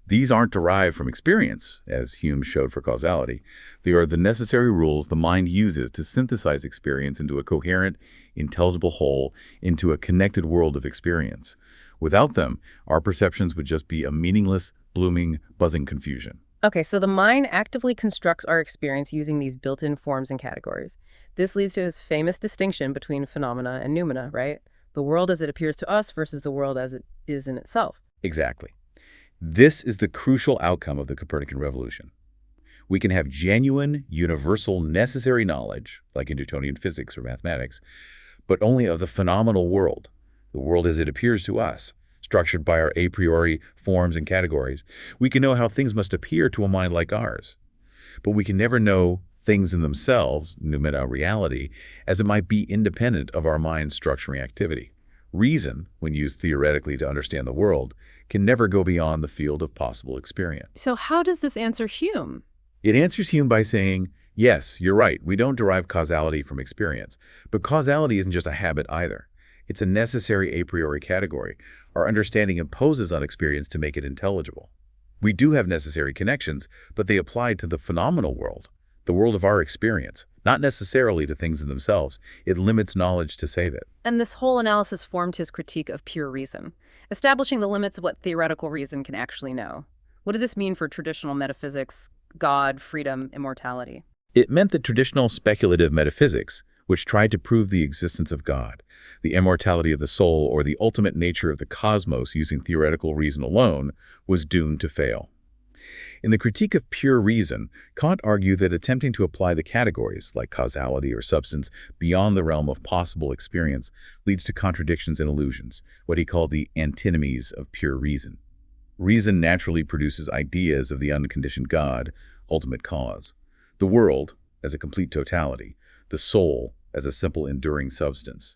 These aren't derived from experience, as Hume showed for causality. They are the necessary rules the mind uses to synthesize experience into a coherent, intelligible whole, into a connected world of experience. Without them, our perceptions would just be a meaningless, blooming, buzzing confusion. Okay, so the mind actively constructs our experience using these built-in forms and categories. This leads to his famous distinction between phenomena and noumena, right? The world as it appears to us versus the world as it is in itself. Exactly. This is the crucial outcome of the Copernican revolution. We can have genuine, universal, necessary knowledge, like in Newtonian physics or mathematics, but only of the phenomenal world, the world as it appears to us, structured by our a priori forms and categories. We can know how things must appear to a mind like ours, but we can never know things in themselves, noumena reality, as it might be independent of our mind's structuring activity. Reason, when used theoretically to understand the world, can never go beyond the field of possible experience. So how does this answer Hume? It answers Hume by saying, yes, you're right, we don't derive causality from experience, but causality isn't just a habit either. It's a necessary a priori category. Our understanding imposes on experience to make it intelligible. We do have necessary connections, but they apply to the phenomenal world, the world of our experience, not necessarily to things in themselves. It limits knowledge to save it. And this whole analysis formed his critique of pure reason, establishing the limits of what theoretical reason can actually know. What did this mean for traditional metaphysics, God, freedom, immortality? It meant that traditional speculative metaphysics, which tried to prove the existence of God, the immortality of the soul, or the ultimate nature of the cosmos using theoretical reason alone, was doomed to fail. In the Critique of Pure Reason, Kant argued that attempting to apply the categories, like causality or substance, beyond the realm of possible experience leads to contradictions and illusions, what he called the antinomies of pure reason. Reason naturally produces ideas of the unconditioned God, ultimate cause, the world as a complete totality, the soul as a simple enduring substance.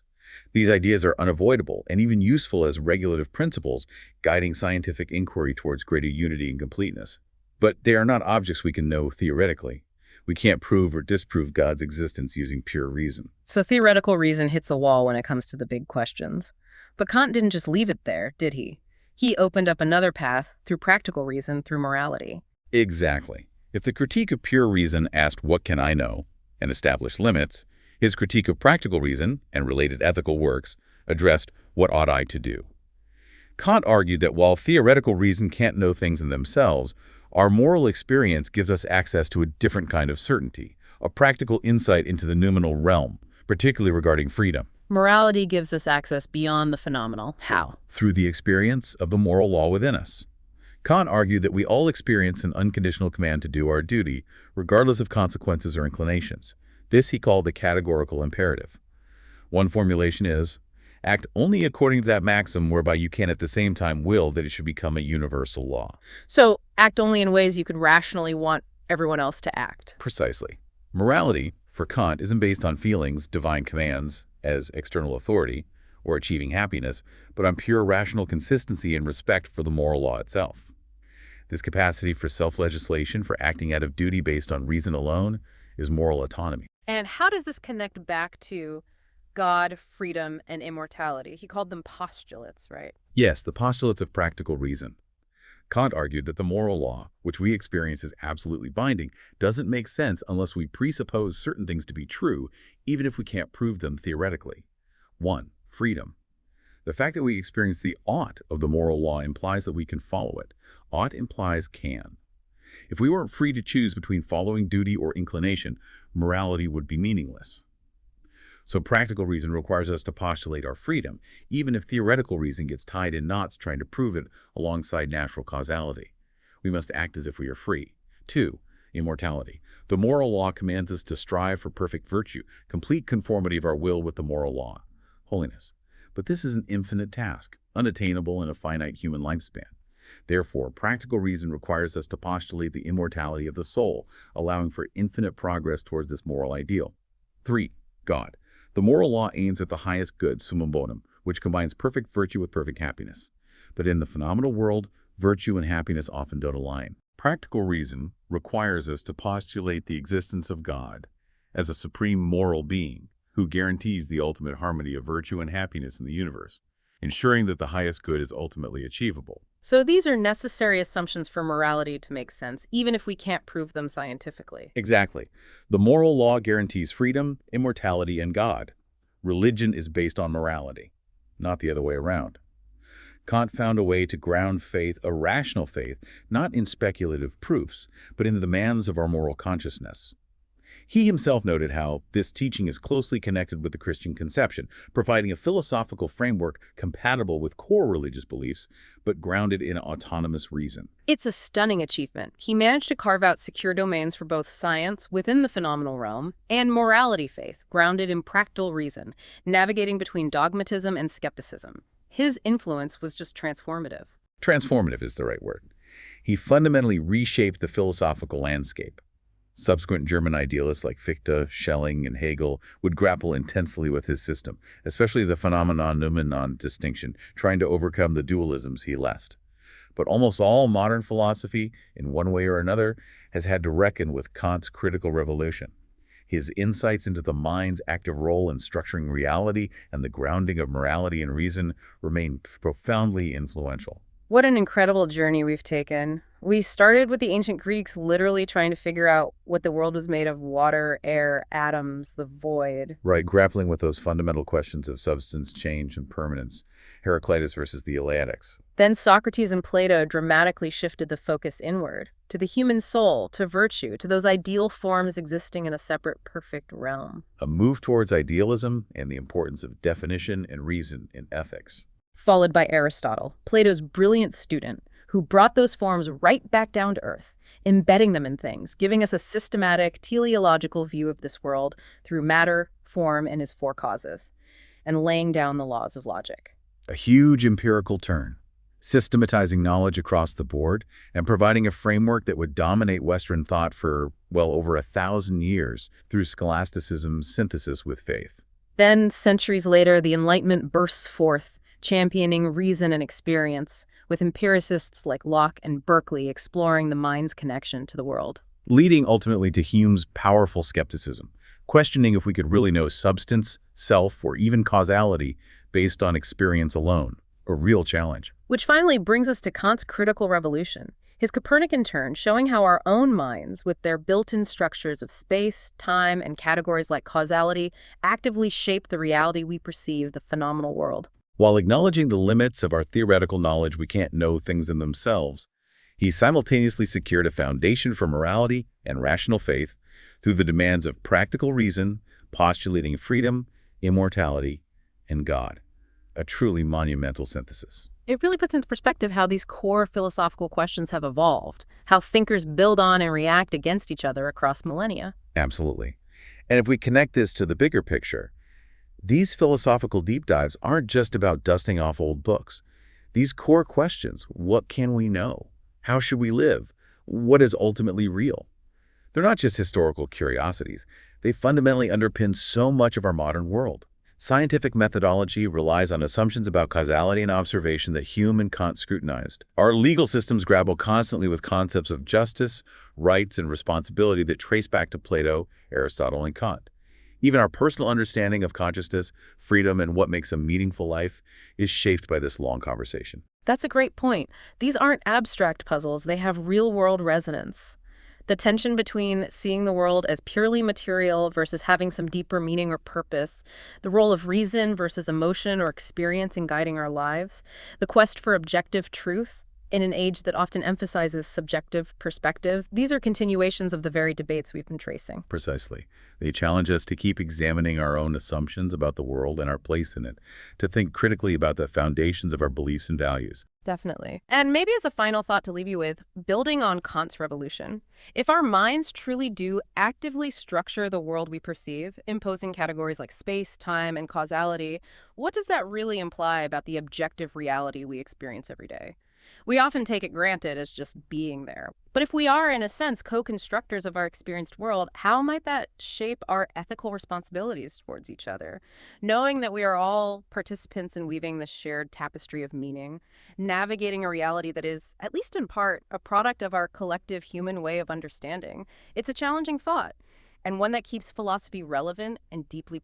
These ideas are unavoidable and even useful as regulative principles, guiding scientific inquiry towards greater unity and completeness. But they are not objects we can know theoretically. We can't prove or disprove God's existence using pure reason. So theoretical reason hits a wall when it comes to the big questions. But Kant didn't just leave it there, did he? He opened up another path through practical reason, through morality. Exactly. If the Critique of Pure Reason asked, what can I know, and established limits, his Critique of Practical Reason and related ethical works addressed, what ought I to do? Kant argued that while theoretical reason can't know things in themselves, our moral experience gives us access to a different kind of certainty, a practical insight into the noumenal realm, particularly regarding freedom. Morality gives us access beyond the phenomenal. How? Through the experience of the moral law within us. Kant argued that we all experience an unconditional command to do our duty, regardless of consequences or inclinations. This he called the categorical imperative. One formulation is, act only according to that maxim whereby you can at the same time will that it should become a universal law. So act only in ways you could rationally want everyone else to act. Precisely. Morality, for Kant, isn't based on feelings, divine commands, as external authority, or achieving happiness, but on pure rational consistency and respect for the moral law itself. This capacity for self-legislation, for acting out of duty based on reason alone, is moral autonomy. And how does this connect back to God, freedom, and immortality? He called them postulates, right? Yes, the postulates of practical reason. Kant argued that the moral law, which we experience as absolutely binding, doesn't make sense unless we presuppose certain things to be true, even if we can't prove them theoretically. 1. Freedom. The fact that we experience the ought of the moral law implies that we can follow it. Ought implies can. If we weren't free to choose between following duty or inclination, morality would be meaningless. So practical reason requires us to postulate our freedom, even if theoretical reason gets tied in knots trying to prove it alongside natural causality. We must act as if we are free. 2. immortality. The moral law commands us to strive for perfect virtue, complete conformity of our will with the moral law, holiness. But this is an infinite task, unattainable in a finite human lifespan. Therefore, practical reason requires us to postulate the immortality of the soul, allowing for infinite progress towards this moral ideal. 3. God. The moral law aims at the highest good, summum bonum, which combines perfect virtue with perfect happiness. But in the phenomenal world, virtue and happiness often don't align. Practical reason requires us to postulate the existence of God as a supreme moral being who guarantees the ultimate harmony of virtue and happiness in the universe, ensuring that the highest good is ultimately achievable. So these are necessary assumptions for morality to make sense, even if we can't prove them scientifically. Exactly. The moral law guarantees freedom, immortality, and God. Religion is based on morality, not the other way around. Kant found a way to ground faith, a rational faith, not in speculative proofs, but in the demands of our moral consciousness. He himself noted how this teaching is closely connected with the Christian conception, providing a philosophical framework compatible with core religious beliefs, but grounded in autonomous reason. It's a stunning achievement. He managed to carve out secure domains for both science, within the phenomenal realm, and morality faith, grounded in practical reason, navigating between dogmatism and skepticism. His influence was just transformative. Transformative is the right word. He fundamentally reshaped the philosophical landscape. Subsequent German idealists like Fichte, Schelling, and Hegel would grapple intensely with his system, especially the phenomenon-noumenon distinction, trying to overcome the dualisms he left. But almost all modern philosophy, in one way or another, has had to reckon with Kant's critical revolution. His insights into the mind's active role in structuring reality and the grounding of morality and reason remain profoundly influential. What an incredible journey we've taken. We started with the ancient Greeks literally trying to figure out what the world was made of: water, air, atoms, the void. Right, grappling with those fundamental questions of substance, change, and permanence. Heraclitus versus the Eleatics. Then Socrates and Plato dramatically shifted the focus inward, to the human soul, to virtue, to those ideal forms existing in a separate, perfect realm. A move towards idealism and the importance of definition and reason in ethics. Followed by Aristotle, Plato's brilliant student, who brought those forms right back down to earth, embedding them in things, giving us a systematic, teleological view of this world through matter, form, and his four causes, and laying down the laws of logic. A huge empirical turn, systematizing knowledge across the board and providing a framework that would dominate Western thought for, well, over 1,000 years through scholasticism's synthesis with faith. Then, centuries later, the Enlightenment bursts forth, championing reason and experience, with empiricists like Locke and Berkeley exploring the mind's connection to the world. Leading ultimately to Hume's powerful skepticism, questioning if we could really know substance, self, or even causality based on experience alone, a real challenge. Which finally brings us to Kant's critical revolution, his Copernican turn, showing how our own minds, with their built-in structures of space, time, and categories like causality, actively shape the reality we perceive, the phenomenal world. While acknowledging the limits of our theoretical knowledge, we can't know things in themselves, he simultaneously secured a foundation for morality and rational faith through the demands of practical reason, postulating freedom, immortality, and God. A truly monumental synthesis. It really puts into perspective how these core philosophical questions have evolved, how thinkers build on and react against each other across millennia. Absolutely. And if we connect this to the bigger picture, these philosophical deep dives aren't just about dusting off old books. These core questions, what can we know? How should we live? What is ultimately real? They're not just historical curiosities. They fundamentally underpin so much of our modern world. Scientific methodology relies on assumptions about causality and observation that Hume and Kant scrutinized. Our legal systems grapple constantly with concepts of justice, rights, and responsibility that trace back to Plato, Aristotle, and Kant. Even our personal understanding of consciousness, freedom, and what makes a meaningful life is shaped by this long conversation. That's a great point. These aren't abstract puzzles. They have real-world resonance. The tension between seeing the world as purely material versus having some deeper meaning or purpose, the role of reason versus emotion or experience in guiding our lives, the quest for objective truth, In an age that often emphasizes subjective perspectives, these are continuations of the very debates we've been tracing. Precisely. They challenge us to keep examining our own assumptions about the world and our place in it, to think critically about the foundations of our beliefs and values. Definitely. And maybe as a final thought to leave you with, building on Kant's revolution, if our minds truly do actively structure the world we perceive, imposing categories like space, time, and causality, what does that really imply about the objective reality we experience every day? We often take it granted as just being there. But if we are, in a sense, co-constructors of our experienced world, how might that shape our ethical responsibilities towards each other? Knowing that we are all participants in weaving this shared tapestry of meaning, navigating a reality that is, at least in part, a product of our collective human way of understanding. It's a challenging thought, and one that keeps philosophy relevant and deeply